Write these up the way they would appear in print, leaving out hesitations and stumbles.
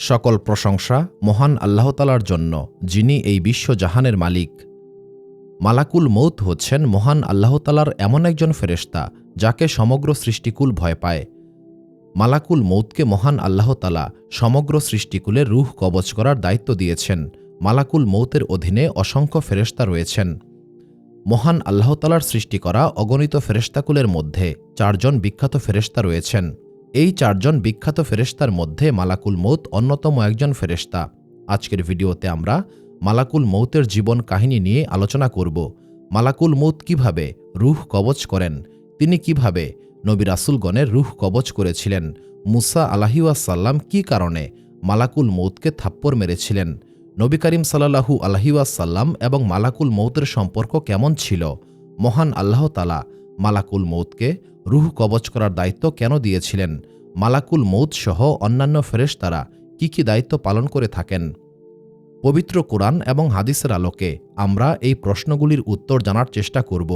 সকল প্রশংসা মহান আল্লাহ তাআলার জন্য, যিনি এই বিশ্বজাহানের মালিক। মালাকুল মৌত হচ্ছেন মহান আল্লাহ তাআলার এমন একজন ফেরেশতা যাকে সমগ্র সৃষ্টিকুল ভয় পায়। মালাকুল মৌতকে মহান আল্লাহ তাআলা সমগ্র সৃষ্টিকুলের রূহ কবজ করার দায়িত্ব দিয়েছেন। মালাকুল মৌতের অধীনে অসংখ্য ফেরেশতা রয়েছেন। মহান আল্লাহ তাআলার সৃষ্টি করা অগণিত ফেরেশতাকুলের মধ্যে 4 জন বিখ্যাত ফেরেশতা রয়েছেন। এই 4 জন বিখ্যাত ফেরেশতার মধ্যে মালাকুল মৌত অন্যতম একজন ফেরেশতা। আজকের ভিডিওতে আমরা মালাকুল মৌতের জীবন কাহিনী নিয়ে আলোচনা করব। মালাকুল মৌত কিভাবে রূহ কবজ করেন, তিনি কিভাবে নবী রাসূলগণের রূহ কবজ করেছিলেন, মুসা আলাইহিসসালাম কি কারণে মালাকুল মৌতকে থাপ্পড় মেরেছিলেন, নবী করিম সাল্লাল্লাহু আলাইহি ওয়াসাল্লাম এবং মালাকুল মৌতের সম্পর্ক কেমন ছিল, মহান আল্লাহ তাআলা মালাকুল মৌতকে রূহ কবজ করার দায়িত্ব কেন দিয়েছিলেন, মালাকুল মৌত সহ অন্যান্য ফেরেশতারা কি দায়িত্ব পালন করে থাকেন। পবিত্র কোরআন এবং হাদিসের আলোকে আমরা এই প্রশ্নগুলির উত্তর জানার চেষ্টা করব।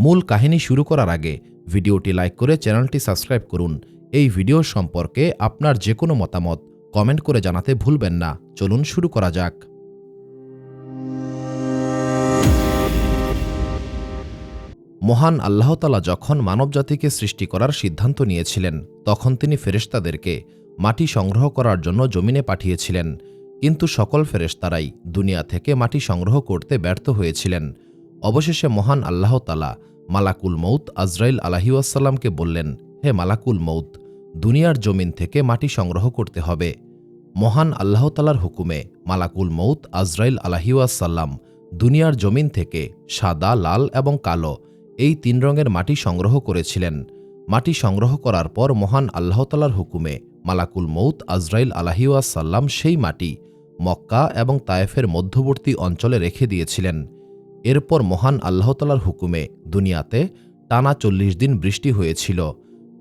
মূল কাহিনী শুরু করার আগে ভিডিওটি লাইক করে চ্যানেলটি সাবস্ক্রাইব করুন। এই ভিডিও সম্পর্কে আপনার যে কোনো মতামত কমেন্ট করে জানাতে ভুলবেন না। চলুন শুরু করা যাক। মহান আল্লাহ তাআলা যখন মানবজাতিকে সৃষ্টি করার সিদ্ধান্ত নিয়েছিলেন, তখন তিনি ফেরেশতাদেরকে মাটি সংগ্রহ করার জন্য জমিনে পাঠিয়েছিলেন। কিন্তু সকল ফেরেশতারাই দুনিয়া থেকে মাটি সংগ্রহ করতে ব্যর্থ হয়েছিলেন। অবশেষে মহান আল্লাহ তাআলা মালাকুল মৌত আজরাইল আলাইহিসসালামকে বললেন, হে মালাকুল মৌত, দুনিয়ার জমিন থেকে মাটি সংগ্রহ করতে হবে। মহান আল্লাহ তাআলার হুকুমে মালাকুল মৌত আজরাইল আলাইহিসসালাম দুনিয়ার জমিন থেকে সাদা, লাল এবং কালো এই 3 রঙের মাটি সংগ্রহ করেছিলেন। মাটি সংগ্রহ করার পর মহান আল্লাহ তাআলার হুকুমে মালাকুল মৌত আজরাইল আলাইহিসসালাম সেই মাটি মক্কা এবং তায়েফের মধ্যবর্তী অঞ্চলে রেখে দিয়েছিলেন। এরপর মহান আল্লাহ তাআলার হুকুমে দুনিয়াতে টানা 40 দিন বৃষ্টি হয়েছিল।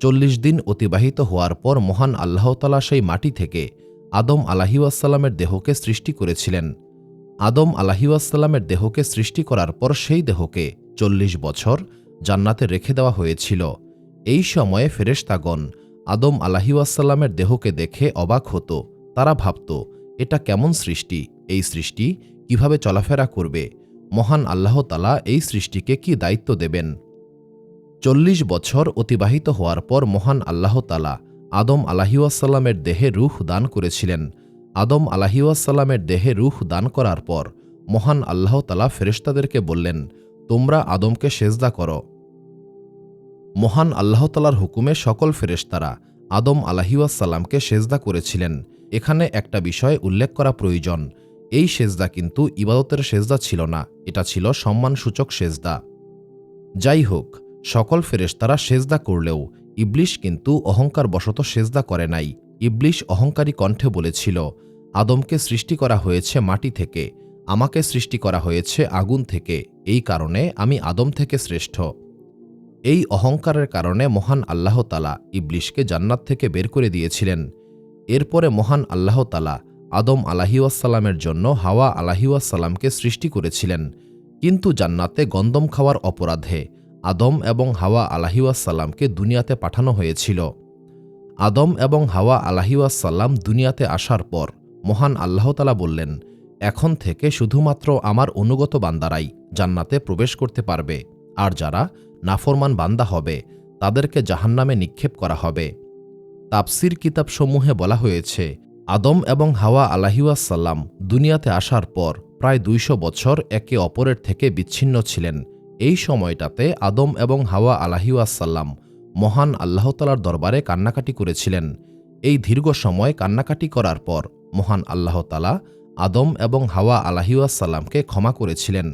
40 দিন অতিবাহিত হওয়ার পর মহান আল্লাহ তাআলা সেই মাটি থেকে আদম আলাইহিসসালামের দেহকে সৃষ্টি করেছিলেন। আদম আলাইহিসসালামের দেহকে সৃষ্টি করার পর সেই দেহকে 40 বছর জান্নাতে রেখে দেওয়া হয়েছিল। এই সময়ে ফেরেশতাগণ আদম আলাইহিসসালামের দেহকে দেখে অবাক হতো। তারা ভাবত, এটা কেমন সৃষ্টি, এই সৃষ্টি কিভাবে চলাফেরা করবে, মহান আল্লাহ তাআলা এই সৃষ্টিকে কি দায়িত্ব দেবেন। 40 বছর অতিবাহিত হওয়ার পর মহান আল্লাহ তাআলা আদম আলাইহিসসালামের দেহে রূহ দান করেছিলেন। আদম আলাইহিসসালামের দেহে রূহ দান করার পর মহান আল্লাহ তাআলা ফেরেশতাদেরকে বললেন, তোমরা আদমকে সেজদা করো। মহান আল্লাহ তাআলার হুকুমে সকল ফেরেশতারা আদম আলাইহিসসালামকে সেজদা করেছিলেন। এখানে একটা বিষয় উল্লেখ করা প্রয়োজন, এই সেজদা কিন্তু ইবাদতের সেজদা ছিল না, এটা ছিল সম্মানসূচক সেজদা। যাই হোক, সকল ফেরেশতারা সেজদা করলেও ইবলিশ কিন্তু অহংকারবশত সেজদা করে নাই। ইবলিশ অহংকারী কণ্ঠে বলেছিল, আদমকে সৃষ্টি করা হয়েছে মাটি থেকে, আমাকে সৃষ্টি করা হয়েছে আগুন থেকে, এই কারণে আমি আদম থেকে শ্রেষ্ঠ। এই অহংকারের কারণে মহান আল্লাহ তাআলা ইবলিশকে জান্নাত থেকে বের করে দিয়েছিলেন। এরপরে মহান আল্লাহ তাআলা আদম আলাইহিসসালামের জন্য হাওয়া আলাইহিসসালামকে সৃষ্টি করেছিলেন। কিন্তু জান্নাতে গন্ধম খাওয়ার অপরাধে আদম এবং হাওয়া আলাইহিসসালামকে দুনিয়াতে পাঠানো হয়েছিল। আদম এবং হাওয়া আলাইহিসসালাম দুনিয়াতে আসার পর মহান আল্লাহ তাআলা বললেন, এখন থেকে শুধুমাত্র আমার অনুগত বান্দারাই জান্নাতে প্রবেশ করতে পারবে, আর যারা নাফরমান বান্দা হবে তাদেরকে জাহান্নামে নিক্ষেপ করা হবে। তাফসির কিতাবসমূহে বলা হয়েছে, আদম এবং হাওয়া আলাইহিসসালাম দুনিয়াতে আসার পর প্রায় 200 বছর একে অপরের থেকে বিচ্ছিন্ন ছিলেন। এই সময়টাতে আদম এবং হাওয়া আলাইহিসসালাম মহান আল্লাহ তাআলার দরবারে কান্নাকাটি করেছিলেন। এই দীর্ঘ সময় কান্নাকাটি করার পর মহান আল্লাহ তাআলা আদম এবং হাওয়া আলাইহিসসালামকে ক্ষমা করেছিলেন।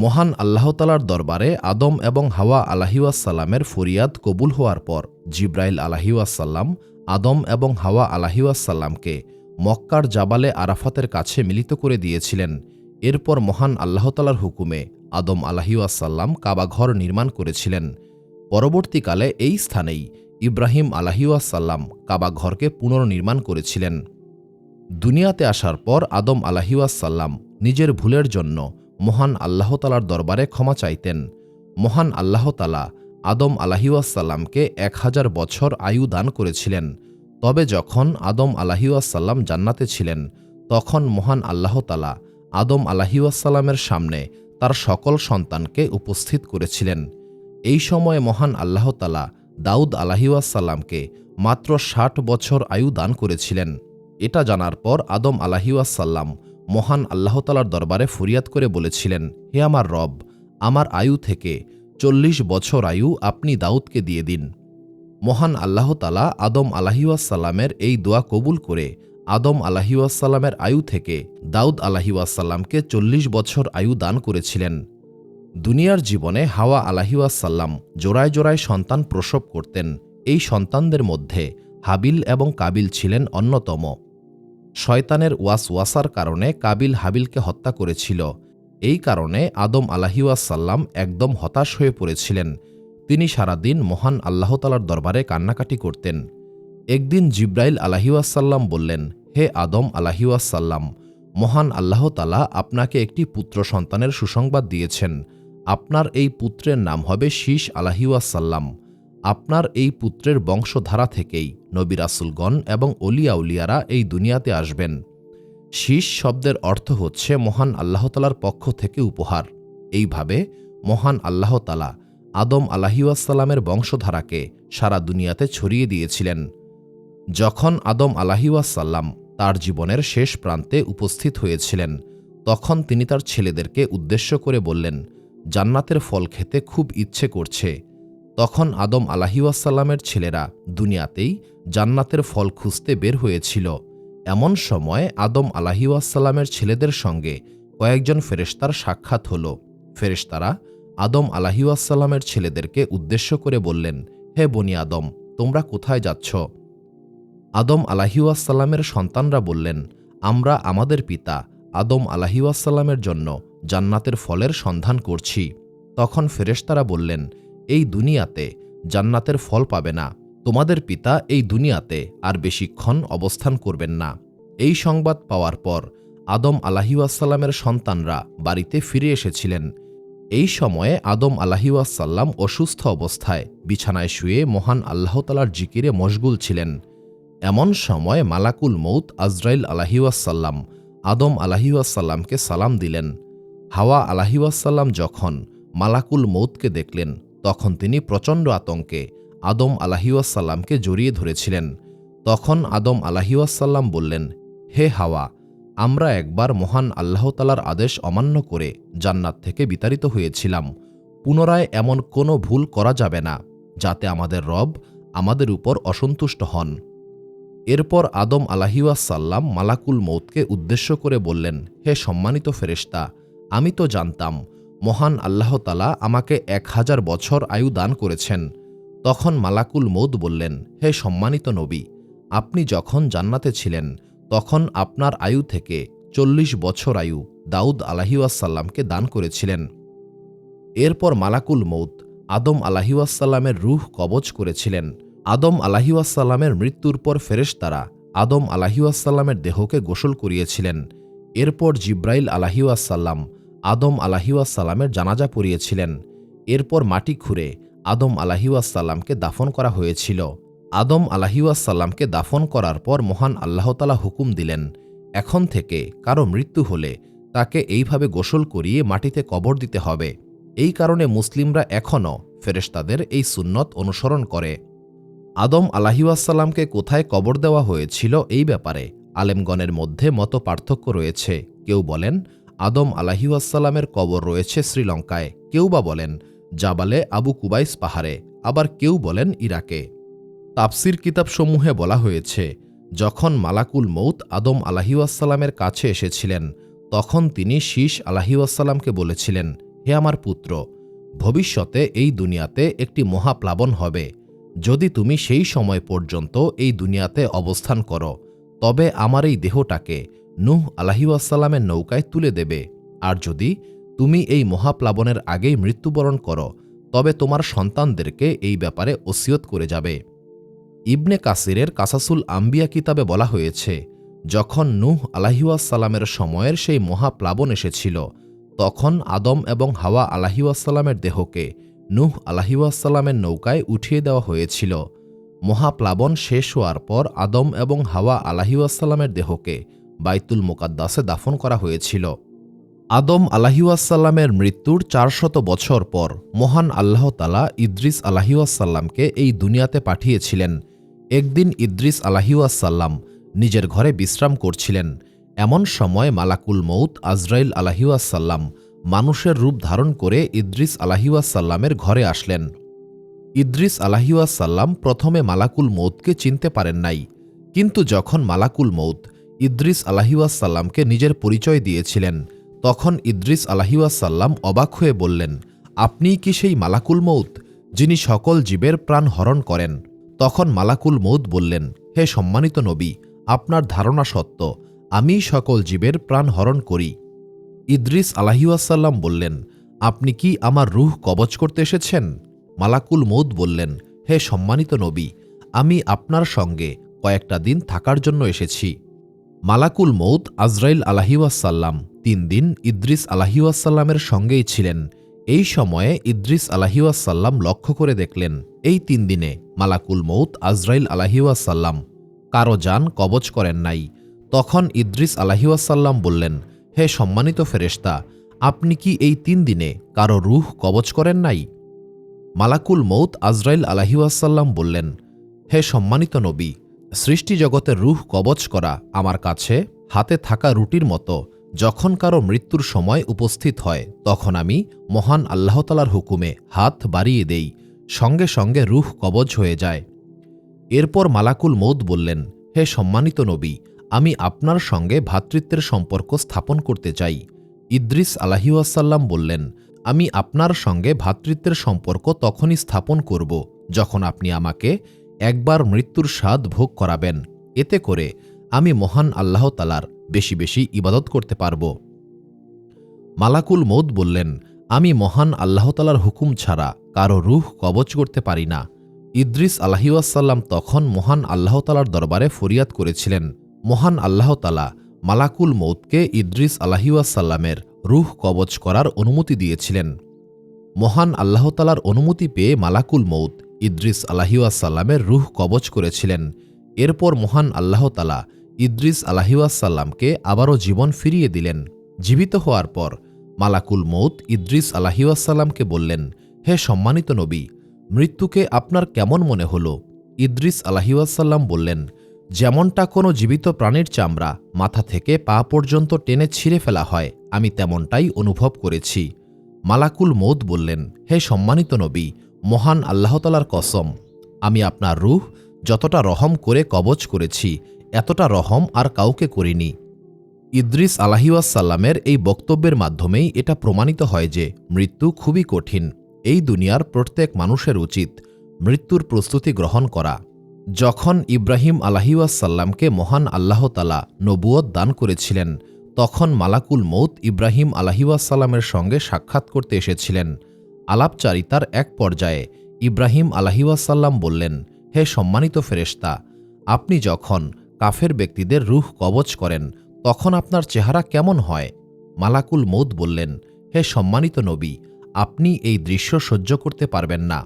মহান আল্লাহ তাআলার দরবারে আদম এবং হাওয়া আলাইহিসসালামের ফরিয়াদ কবুল হওয়ার পর জিব্রাইল আলাইহিসসালাম আদম এবং হাওয়া আলাইহিসসালামকে মক্কার জাবালে আরাফাতের কাছে মিলিত করে দিয়েছিলেন। এরপর মহান আল্লাহ তাআলার হুকুমে আদম আলাইহিসসালাম কাবা ঘর নির্মাণ করেছিলেন। পরবর্তীকালে এই স্থানেই ইব্রাহিম আলাইহিসসালাম কাবা ঘরকে পুনর্নির্মাণ করেছিলেন। দুনিয়াতে আসার পর আদম আলাইহিসসালাম নিজের ভুলের জন্য মহান আল্লাহ তাআলার দরবারে ক্ষমা চাইতেন। মহান আল্লাহ তাআলা আদম আলাইহিসসালামকে 1000 বছর আয়ু দান করেছিলেন। তবে যখন আদম আলাইহিওয়াসাল্লাম জান্নাতে ছিলেন, তখন মহান আল্লাহ তাআলা আদম আলাইহিওয়াসাল্লামের সামনে তার সকল সন্তানকে উপস্থিত করেছিলেন। এই সময় মহান আল্লাহ তাআলা দাউদ আলাইহিওয়াসাল্লামকে মাত্র ৬০ বছর আয়ু দান করেছিলেন। এটা জানার পর আদম আলাইহিওয়াসাল্লাম মহান আল্লাহ তাআলার দরবারে ফরিয়াদ করে বলেছিলেন, হে আমার রব, আমার আয়ু থেকে ৪০ বছর আয়ু আপনি দাউদকে দিয়ে দিন। মহান আল্লাহ তাআলা আদম আলাইহিওয়াসাল্লামের এই দোয়া কবুল করে আদম আলাইহিওয়াসাল্লামের আয়ু থেকে দাউদ আলাইহিওয়াসাল্লামকে ৪০ বছর আয়ু দান করেছিলেন। দুনিয়ার জীবনে হাওয়া আলাইহিওয়াসাল্লাম জোড়ায় জোড়ায় সন্তান প্রসব করতেন। এই সন্তানদের মধ্যে হাবিল এবং কাবিল ছিলেন অন্যতম। শয়তানের ওয়াসওয়াসার কারণে কাবিল হাবিলকে হত্যা করেছিল। এই কারণে আদম আলাইহিওয়াসাল্লাম একদম হতাশ হয়ে পড়েছিলেন। তিনি সারাদিন মহান আল্লাহ তাআলার দরবারে কান্নাকাটি করতেন। একদিন জিব্রাইল আলাইহিওয়াসাল্লাম বললেন, হে আদম আলাইহিওয়াসাল্লাম, মহান আল্লাহ তাআলা আপনাকে একটি পুত্র সন্তানের সুসংবাদ দিয়েছেন। আপনার এই পুত্রের নাম হবে শীস আলাইহিওয়াসাল্লাম। আপনার এই পুত্রের বংশধারা থেকেই নবী রাসূলগণ এবং অলিয়া উলিয়ারা এই দুনিয়াতে আসবেন। শীস শব্দের অর্থ হচ্ছে মহান আল্লাহ তাআলার পক্ষ থেকে উপহার। এইভাবে মহান আল্লাহ তাআলা আদম আলাইহিওয়াসাল্লামের বংশধারাকে সারা দুনিয়াতে ছড়িয়ে দিয়েছিলেন। যখন আদম আলাইহিওয়াসাল্লাম তার জীবনের শেষ প্রান্তে উপস্থিত হয়েছিলেন, তখন তিনি তার ছেলেদেরকে উদ্দেশ্য করে বললেন, জান্নাতের ফল খেতে খুব ইচ্ছে করছে। তখন আদম আলাইহিওয়াসাল্লামের ছেলেরা দুনিয়াতেই জান্নাতের ফল খুঁজতে বের হয়েছিল। এমন সময় আদম আলাইহিওয়াসাল্লামের ছেলেদের সঙ্গে কয়েকজন ফেরেশতার সাক্ষাৎ হল। ফেরেশতারা আদম আলাইহিওয়াসাল্লামের ছেলেদেরকে উদ্দেশ্য করে বললেন, হে বনি আদম, তোমরা কোথায় যাচ্ছ? আদম আলাইহিওয়াসাল্লামের সন্তানরা বললেন, আমরা আমাদের পিতা আদম আলাইহিওয়াসাল্লামের জন্য জান্নাতের ফলের সন্ধান করছি। তখন ফেরেশতারা বললেন, এই দুনিয়াতে জান্নাতের ফল পাবে না। তোমাদের পিতা এই দুনিয়াতে আর বেশিক্ষণ অবস্থান করবেন না। এই সংবাদ পাওয়ার পর আদম আলাইহিওয়াসাল্লামের সন্তানরা বাড়িতে ফিরে এসেছিলেন। এই সময়ে আদম আলাইহিওয়াসাল্লাম অসুস্থ অবস্থায় বিছানায় শুয়ে মহান আল্লাহ তাআলার জিকিরে মশগুল ছিলেন। এমন সময় মালাকুল মউত আজরাইল আলাইহিওয়াসাল্লাম আদম আলাইহিওয়াসাল্লামকে সালাম দিলেন। হাওয়া আলাইহিওয়াসাল্লাম যখন মালাকুল মউতকে দেখলেন, তখন তিনি প্রচণ্ড আতঙ্কে আদম আলাইহিওয়াসাল্লামকে জড়িয়ে ধরেছিলেন। তখন আদম আলাইহিওয়াসাল্লাম বললেন, হে হাওয়া, আমরা একবার মহান আল্লাহ তাআলার আদেশ অমান্য করে জান্নাত থেকে বিতাড়িত হয়েছিলাম। পুনরায় এমন কোনো ভুল করা যাবে না, যাতে আমাদের রব আমাদের উপর অসন্তুষ্ট হন। এরপর আদম আলাইহিওয়াসাল্লাম মালাকুল মউতকে উদ্দেশ্য করে বললেন, হে সম্মানিত ফেরেশতা, আমি তো জানতাম মহান আল্লাহ তাআলা আমাকে ১০০০ বছর আয়ু দান করেছেন। তখন মালাকুল মউত বললেন, হে সম্মানিত নবী, আপনি যখন জান্নাতে ছিলেন, তখন আপনার আয়ু থেকে ৪০ বছর আয়ু দাউদ আলাইহিওয়াসাল্লামকে দান করেছিলেন। এরপর মালাকুল মউত আদম আলাইহিওয়াসাল্লামের রূহ কবজ করেছিলেন। আদম আলাইহিওয়াসাল্লামের মৃত্যুর পর ফেরেশতারা আদম আলাইহিওয়াসাল্লামের দেহকে গোসল করিয়েছিলেন। এরপর জিব্রাইল আলাইহিওয়াসাল্লাম আদম আলাইহিওয়াসাল্লামের জানাজা পড়িয়েছিলেন। এরপর মাটি খুঁড়ে আদম আলাইহিওয়াসাল্লামকে দাফন করা হয়েছিল। আদম আলাইহিওয়াসাল্লামকে দাফন করার পর মহান আল্লাহ তাআলা হুকুম দিলেন, এখন থেকে কারো মৃত্যু হলে তাকে এইভাবে গোসল করিয়ে মাটিতে কবর দিতে হবে। এই কারণে মুসলিমরা এখনও ফেরেশতাদের এই সুন্নত অনুসরণ করে। আদম আলাইহিওয়াসাল্লামকে কোথায় কবর দেওয়া হয়েছিল এই ব্যাপারে আলেমগণের মধ্যে মত পার্থক্য রয়েছে। কেউ বলেন আদম আলাইহিওয়াসাল্লামের কবর রয়েছে শ্রীলঙ্কায়, কেউ বা বলেন জাবালে আবু কুবাইস পাহাড়ে, আবার কেউ বলেন ইরাকে। তাফসির কিতাবসমূহে বলা হয়েছে, যখন মালাকুল মউত আদম আলাইহিওয়াসাল্লামের কাছে এসেছিলেন, তখন তিনি শীস আলাইহিওয়াসাল্লামকে বলেছিলেন, হে আমার পুত্র, ভবিষ্যতে এই দুনিয়াতে একটি মহাপ্লাবন হবে। যদি তুমি সেই সময় পর্যন্ত এই দুনিয়াতে অবস্থান করো, তবে আমার এই দেহটাকে নূহ আলাইহিওয়াসাল্লামের নৌকায় তুলে দেবে। আর যদি তুমি এই মহাপ্লাবনের আগেই মৃত্যুবরণ করো, তবে তোমার সন্তানদেরকে এই ব্যাপারে ওসিয়ত করে যাবে। ইবনে কাসিরের কাসাসুল আম্বিয়া কিতাবে বলা হয়েছে, যখন নূহ আলাইহিওয়াসাল্লামের সময়ের সেই মহাপ্লাবন এসেছিল, তখন আদম এবং হাওয়া আলাইহিওয়াসাল্লামের দেহকে নূহ আলাইহিওয়াসাল্লামের নৌকায় উঠিয়ে দেওয়া হয়েছিল। মহাপ্লাবন শেষ হওয়ার পর আদম এবং হাওয়া আলাইহিওয়াসাল্লামের দেহকে বাইতুল মুকাদ্দাসে দাফন করা হয়েছিল। আদম আলাইহিওয়াসাল্লামের মৃত্যুর 400 বছর পর মহান আল্লাহ তাআলা ইদ্রিস আলাইহিওয়াসাল্লামকে এই দুনিয়াতে পাঠিয়েছিলেন। একদিন ইদ্রিস আলাইহিওয়াসাল্লাম নিজের ঘরে বিশ্রাম করছিলেন। এমন সময় মালাকুল মউত আজরাইল আলাইহিওয়াসাল্লাম মানুষের রূপ ধারণ করে ইদ্রিস আলাইহিওয়াসাল্লামের ঘরে আসলেন। ইদ্রিস আলাইহিওয়াসাল্লাম প্রথমে মালাকুল মউতকে চিনতে পারেন নাই, কিন্তু যখন মালাকুল মউত ইদ্রিস আলাইহিওয়াসাল্লামকে নিজের পরিচয় দিয়েছিলেন, তখন ইদ্রিস আলাইহিওয়াসাল্লাম অবাক হয়ে বললেন, আপনিই কি সেই মালাকুল মউত যিনি সকল জীবের প্রাণ হরণ করেন? তখন মালাকুল মউত বললেন, হে সম্মানিত নবী, আপনার ধারণা সত্য, আমিই সকল জীবের প্রাণ হরণ করি। ইদ্রিস আলাইহিওয়াসাল্লাম বললেন, আপনি কি আমার রূহ কবজ করতে এসেছেন? মালাকুল মউত বললেন, হে সম্মানিত নবী, আমি আপনার সঙ্গে কয়েকটা দিন থাকার জন্য এসেছি। মালাকুল মউত আজরাইল আলাইহিওয়াসাল্লাম 3 দিন ইদ্রিস আলাইহিওয়াসাল্লামের সঙ্গেই ছিলেন। এই সময়ে ইদ্রিস আলাইহিওয়াসাল্লাম লক্ষ্য করে দেখলেন, এই 3 দিনে মালাকুল মউত আজরাইল আলাইহিওয়াসাল্লাম কারো জান কবজ করেন নাই। তখন ইদ্রিস আলাইহিওয়াসাল্লাম বললেন, হে সম্মানিত ফেরেশতা, আপনি কি এই 3 দিনে কারো রূহ কবজ করেন নাই? মালাকুল মউত আজরাইল আলাইহিওয়াসাল্লাম বললেন, হে সম্মানিত নবী, সৃষ্টি জগতের রূহ কবজ করা আমার কাছে হাতে থাকা রুটির মতো। যখন কারো মৃত্যুর সময় উপস্থিত হয়, তখন আমি মহান আল্লাহ তাআলার হুকুমে হাত বাড়িয়ে দেই, সঙ্গে সঙ্গে রূহ কবজ হয়ে যায়। এরপর মালাকুল মউত বললেন, হে সম্মানিত নবী, আমি আপনার সঙ্গে ভ্রাতৃত্বের সম্পর্ক স্থাপন করতে চাই। ইদ্রিস আলাইহিওয়াসাল্লাম বললেন, আমি আপনার সঙ্গে ভ্রাতৃত্বের সম্পর্ক তখনই স্থাপন করব যখন আপনি আমাকে একবার মৃত্যুর স্বাদ ভোগ করাবেন। এতে করে আমি মহান আল্লাহ তাআলার বেশি বেশি ইবাদত করতে পারব। মালাকুল মউত বললেন, আমি মহান আল্লাহ তাআলার হুকুম ছাড়া কারো রূহ কবজ করতে পারি না। ইদ্রিস আলাইহিওয়াসাল্লাম তখন মহান আল্লাহ তাআলার দরবারে ফরিয়াদ করেছিলেন। মহান আল্লাহ তাআলা মালাকুল মউতকে ইদ্রিস আলাইহিওয়াসাল্লামের রূহ কবজ করার অনুমতি দিয়েছিলেন। মহান আল্লাহ তাআলার অনুমতি পেয়ে মালাকুল মউত ইদ্রিস আলাইহিওয়াসাল্লামের রূহ কবজ করেছিলেন। এরপর মহান আল্লাহ তাআলা ইদ্রিস আলাইহিওয়াসাল্লামকে আবারও জীবন ফিরিয়ে দিলেন। জীবিত হওয়ার পর মালাকুল মউত ইদ্রিস আলাইহিওয়াসাল্লামকে বললেন, হে সম্মানিত নবী, মৃত্যুকে আপনার কেমন মনে হল? ইদ্রিস আলাইহিওয়াসাল্লাম বললেন, যেমনটা কোনো জীবিত প্রাণীর চামড়া মাথা থেকে পা পর্যন্ত টেনে ছিঁড়ে ফেলা হয়, আমি তেমনটাই অনুভব করেছি। মালাকুল মউত বললেন, হে সম্মানিত নবী, মহান আল্লাহ তাআলার কসম, আমি আপনার রূহ যতটা রহম করে কবজ করেছি, এতটা রহম আর কাউকে করিনি। ইদ্রিস আলাইহিওয়াসাল্লামের এই বক্তব্যের মাধ্যমেই এটা প্রমাণিত হয় যে মৃত্যু খুবই কঠিন। এই দুনিয়ার প্রত্যেক মানুষের উচিত মৃত্যুর প্রস্তুতি গ্রহণ করা। যখন ইব্রাহিম আলাইহিওয়াসাল্লামকে মহান আল্লাহ তাআলা নবুয়ত দান করেছিলেন, তখন মালাকুল মউত ইব্রাহিম আলাইহিওয়াসাল্লামের সঙ্গে সাক্ষাৎ করতে এসেছিলেন। আলাপচারিতার এক পর্যায়ে ইব্রাহিম আলাইহিওয়াসাল্লাম বললেন, হে সম্মানিত ফেরেশতা, আপনি যখন কাফের ব্যক্তিদের রূহ কবজ করেন, তখন আপনার চেহারা কেমন হয়? মালাকুল মউত বললেন, হে সম্মানিত নবী, আপনি এই দৃশ্য সহ্য করতে পারবেন না।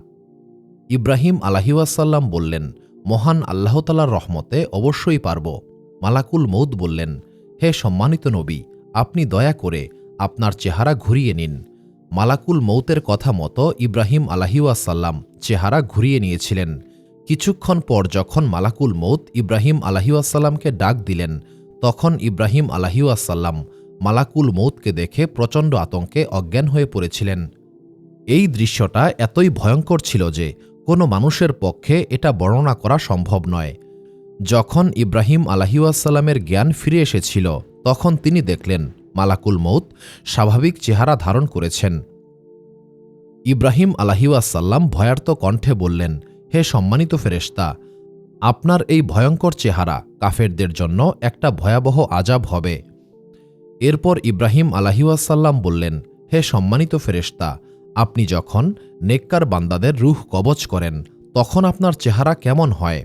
ইব্রাহিম আলাইহিওয়াসাল্লাম বললেন, মহান আল্লাহ তাআলার রহমতে অবশ্যই পারব। মালাকুল মউত বললেন, হে সম্মানিত নবী, আপনি দয়া করে আপনার চেহারা ঘুরিয়ে নিন। মালাকুল মউতের কথা মতো ইব্রাহিম আলাইহিওয়াসাল্লাম চেহারা ঘুরিয়ে নিয়েছিলেন। কিছুক্ষণ পর যখন মালাকুল মউত ইব্রাহিম আলাইহিওয়াসাল্লামকে ডাক দিলেন, তখন ইব্রাহিম আলাইহিওয়াসাল্লাম মালাকুল মউতকে দেখে প্রচণ্ড আতঙ্কে অজ্ঞান হয়ে পড়েছিলেন। এই দৃশ্যটা এতই ভয়ঙ্কর ছিল যে কোনো মানুষের পক্ষে এটা বর্ণনা করা সম্ভব নয়। যখন ইব্রাহিম আলাইহিওয়াসাল্লামের জ্ঞান ফিরে এসেছিল, তখন তিনি দেখলেন মালাকুল মউত স্বাভাবিক চেহারা ধারণ করেছেন। ইব্রাহিম আলাইহিওয়াসাল্লাম ভয়ার্ত কণ্ঠে বললেন, হে সম্মানিত ফেরেশতা, আপনার এই ভয়ঙ্কর চেহারা কাফেরদের জন্য একটা ভয়াবহ আযাব হবে। এরপর ইব্রাহিম আলাইহিওয়াসাল্লাম বললেন, হে সম্মানিত ফেরেশতা, আপনি যখন নেককার বান্দাদের রূহ কবজ করেন, তখন আপনার চেহারা কেমন হয়?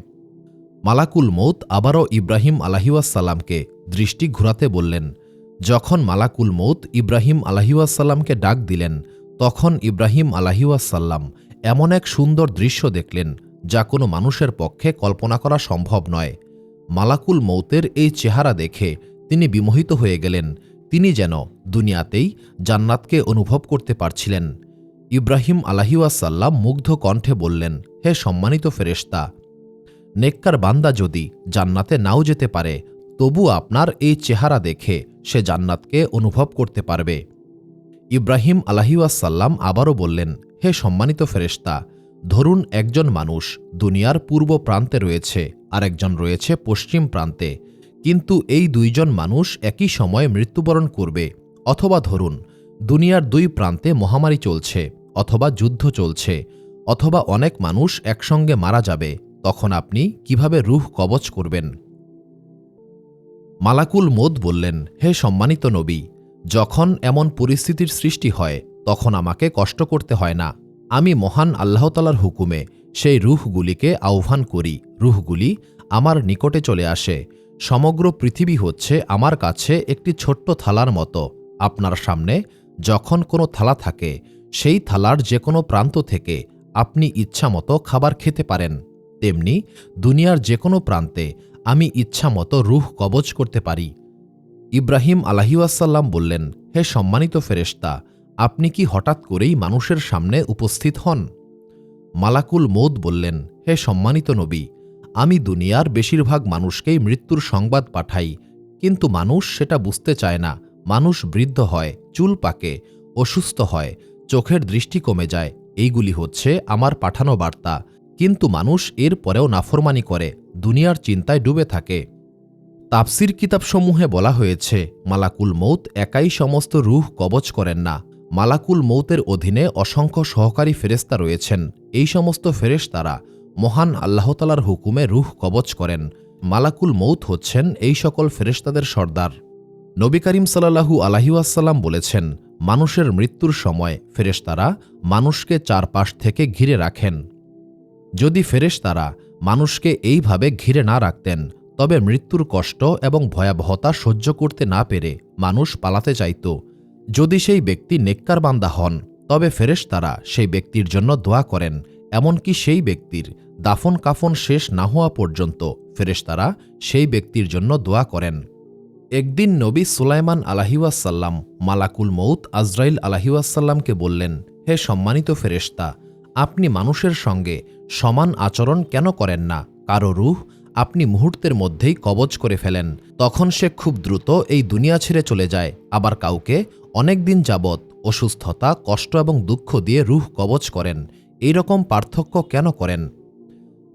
মালাকুল মউত আবারও ইব্রাহিম আলাইহিওয়াসাল্লামকে দৃষ্টি ঘুরাতে বললেন। যখন মালাকুল মউত ইব্রাহিম আলাইহিওয়াসাল্লামকে ডাক দিলেন, তখন ইব্রাহিম আলাইহিওয়াসাল্লাম এমন এক সুন্দর দৃশ্য দেখলেন যা কোনো মানুষের পক্ষে কল্পনা করা সম্ভব নয়। মালাকুল মৌতের এই চেহারা দেখে তিনি বিমোহিত হয়ে গেলেন। তিনি যেন দুনিয়াতেই জান্নাতকে অনুভব করতে পারছিলেন। ইব্রাহিম আলাইহিসসালাম মুগ্ধ কণ্ঠে বললেন, হে সম্মানিত ফেরেশতা, নেককার বান্দা যদি জান্নাতে নাও যেতে পারে, তবু আপনার এই চেহারা দেখে সে জান্নাতকে অনুভব করতে পারবে। ইব্রাহিম আলাইহিসসালাম আবারও বললেন, হে সম্মানিত ফেরেশতা, ধরুন একজন মানুষ দুনিয়ার পূর্ব প্রান্তে রয়েছে আর একজন রয়েছে পশ্চিম প্রান্তে, কিন্তু এই দুইজন মানুষ একই সময়ে মৃত্যুবরণ করবে। অথবা ধরুন দুনিয়ার দুই প্রান্তে মহামারী চলছে, অথবা যুদ্ধ চলছে, অথবা অনেক মানুষ একসঙ্গে মারা যাবে। তখন আপনি কিভাবে রূহ কবজ করবেন? মালাকুল মৌত বললেন, হে সম্মানিত নবী, যখন এমন পরিস্থিতির সৃষ্টি হয় তখন আমাকে কষ্ট করতে হয় না। আমি মহান আল্লাহতালার হুকুমে সেই রূহগুলিকে আহ্বান করি। রূহগুলি আমার নিকটে চলে আসে। সমগ্র পৃথিবী হচ্ছে আমার কাছে একটি ছোট্ট থালার মতো। আপনার সামনে যখন কোনো থালা থাকে, সেই থালার যে কোনো প্রান্ত থেকে আপনি ইচ্ছামতো খাবার খেতে পারেন। তেমনি দুনিয়ার যে কোনো প্রান্তে আমি ইচ্ছামতো রূহ কবজ করতে পারি। ইব্রাহিম আলাইহিসসালাম বললেন, হে সম্মানিত ফেরেশতা, আপনি কি হঠাৎ করেই মানুষের সামনে উপস্থিত হন? মালাকুল মৌত বললেন, হে সম্মানিত নবী, আমি দুনিয়ার বেশিরভাগ মানুষকেই মৃত্যুর সংবাদ পাঠাই, কিন্তু মানুষ সেটা বুঝতে চায় না। মানুষ বৃদ্ধ হয়, চুল পাকে, অসুস্থ হয়, চোখের দৃষ্টি কমে যায়। এইগুলি হচ্ছে আমার পাঠানো বার্তা, কিন্তু মানুষ এর পরেও নাফরমানি করে, দুনিয়ার চিন্তায় ডুবে থাকে। তাফসির কিতাবসমূহে বলা হয়েছে, মালাকুল মৌত একাই সমস্ত রূহ কবজ করেন না। মালাকুল মৌতের অধীনে অসংখ্য সহকারী ফেরেশতা রয়েছেন। এই সমস্ত ফেরেশতারা মহান আল্লাহতালার হুকুমে রূহ কবজ করেন। মালাকুল মৌত হচ্ছেন এই সকল ফেরেশতাদের সর্দার। নবী করিম সাল্লাল্লাহু আলাইহি ওয়াসাল্লাম বলেছেন, মানুষের মৃত্যুর সময় ফেরেশতারা মানুষকে চারপাশ থেকে ঘিরে রাখেন। যদি ফেরেশতারা মানুষকে এইভাবে ঘিরে না রাখতেন, তবে মৃত্যুর কষ্ট এবং ভয়াবহতা সহ্য করতে না পেরে মানুষ পালাতে চাইত। যদি সেই ব্যক্তি নেককার বান্দা হন, তবে ফেরেশতারা সেই ব্যক্তির জন্য দোয়া করেন। এমনকি সেই ব্যক্তির দাফন কাফন শেষ না হওয়া পর্যন্ত ফেরেশতারা সেই ব্যক্তির জন্য দোয়া করেন। একদিন নবী সুলাইমান আলাইহিসসালাম মালাকুল মৌত আজরাইল আলাইহিসসালামকে বললেন, হে সম্মানিত ফেরেশতা, আপনি মানুষের সঙ্গে সমান আচরণ কেন করেন না? কারো রূহ আপনি মুহূর্তের মধ্যেই কবজ করে ফেলেন, তখন সে খুব দ্রুত এই দুনিয়া ছেড়ে চলে যায়। আবার কাউকে অনেক দিন যাবৎ অসুস্থতা, কষ্ট এবং দুঃখ দিয়ে রূহ কবজ করেন। এই রকম পার্থক্য কেন করেন?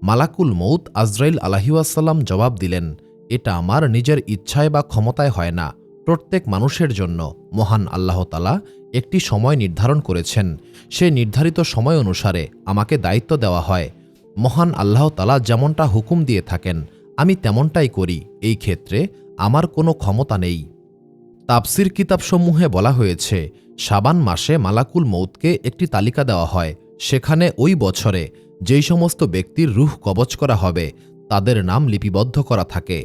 মালাকুল মৌত আজরাইল আলাইহিসসালাম জবাব দিলেন, এটা আমার নিজের ইচ্ছায় বা ক্ষমতায় হয় না। প্রত্যেক মানুষের জন্য মহান আল্লাহতালা একটি সময় নির্ধারণ করেছেন। সেই নির্ধারিত সময় অনুসারে আমাকে দায়িত্ব দেওয়া হয়। মহান আল্লাহতালা যেমনটা হুকুম দিয়ে থাকেন আমি তেমনটাই করি। এই ক্ষেত্রে আমার কোনো ক্ষমতা নেই। তাফসির কিতাবসমূহে বলা হয়েছে, শাবান মাসে মালাকুল মৌতকে একটি তালিকা দেওয়া হয়। সেখানে ওই বছরে যেই সমস্ত ব্যক্তির রূহ কবজ করা হবে তাদের নাম লিপিবদ্ধ করা থাকে।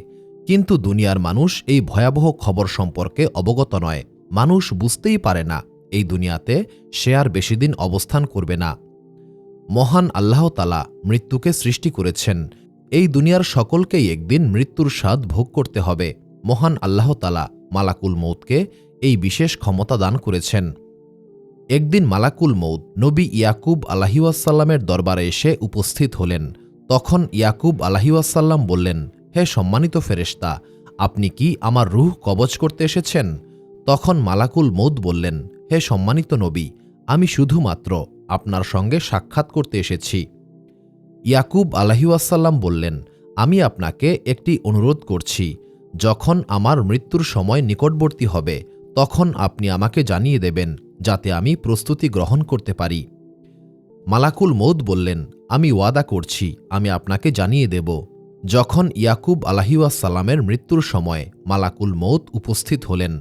কিন্তু দুনিয়ার মানুষ এই ভয়াবহ খবর সম্পর্কে অবগত নয়। মানুষ বুঝতেই পারে না এই দুনিয়াতে সে আর বেশিদিন অবস্থান করবে না। মহান আল্লাহতালা মৃত্যুকে সৃষ্টি করেছেন। এই দুনিয়ার সকলকেই একদিন মৃত্যুর স্বাদ ভোগ করতে হবে। মহান আল্লাহতালা মালাকুল মৌতকে এই বিশেষ ক্ষমতা দান করেছেন। একদিন মালাকুল মৌত নবী ইয়াকুব আলাইহিসসালামের দরবারে এসে উপস্থিত হলেন। তখন ইয়াকুব আলাইহিসসালাম বললেন, হে সম্মানিত ফেরেশতা, আপনি কি আমার রূহ কবজ করতে এসেছেন? তখন মালাকুল মৌত বললেন, হে সম্মানিত নবী, আমি শুধুমাত্র আপনার সঙ্গে সাক্ষাৎ করতে এসেছি। ইয়াকুব আলাইহিসসালাম বললেন, আমি আপনাকে একটি অনুরোধ করছি, যখন আমার মৃত্যুর সময় নিকটবর্তী হবে তখন আপনি আমাকে জানিয়ে দেবেন, যাতে আমি প্রস্তুতি গ্রহণ করতে পারি। মালাকুল মৌত বললেন, আমি ওয়াদা করছি আমি আপনাকে জানিয়ে দেব। যখন ইয়াকুব আলাইহিসসালামের মৃত্যুর সময় মালাকুল মৌত উপস্থিত হলেন,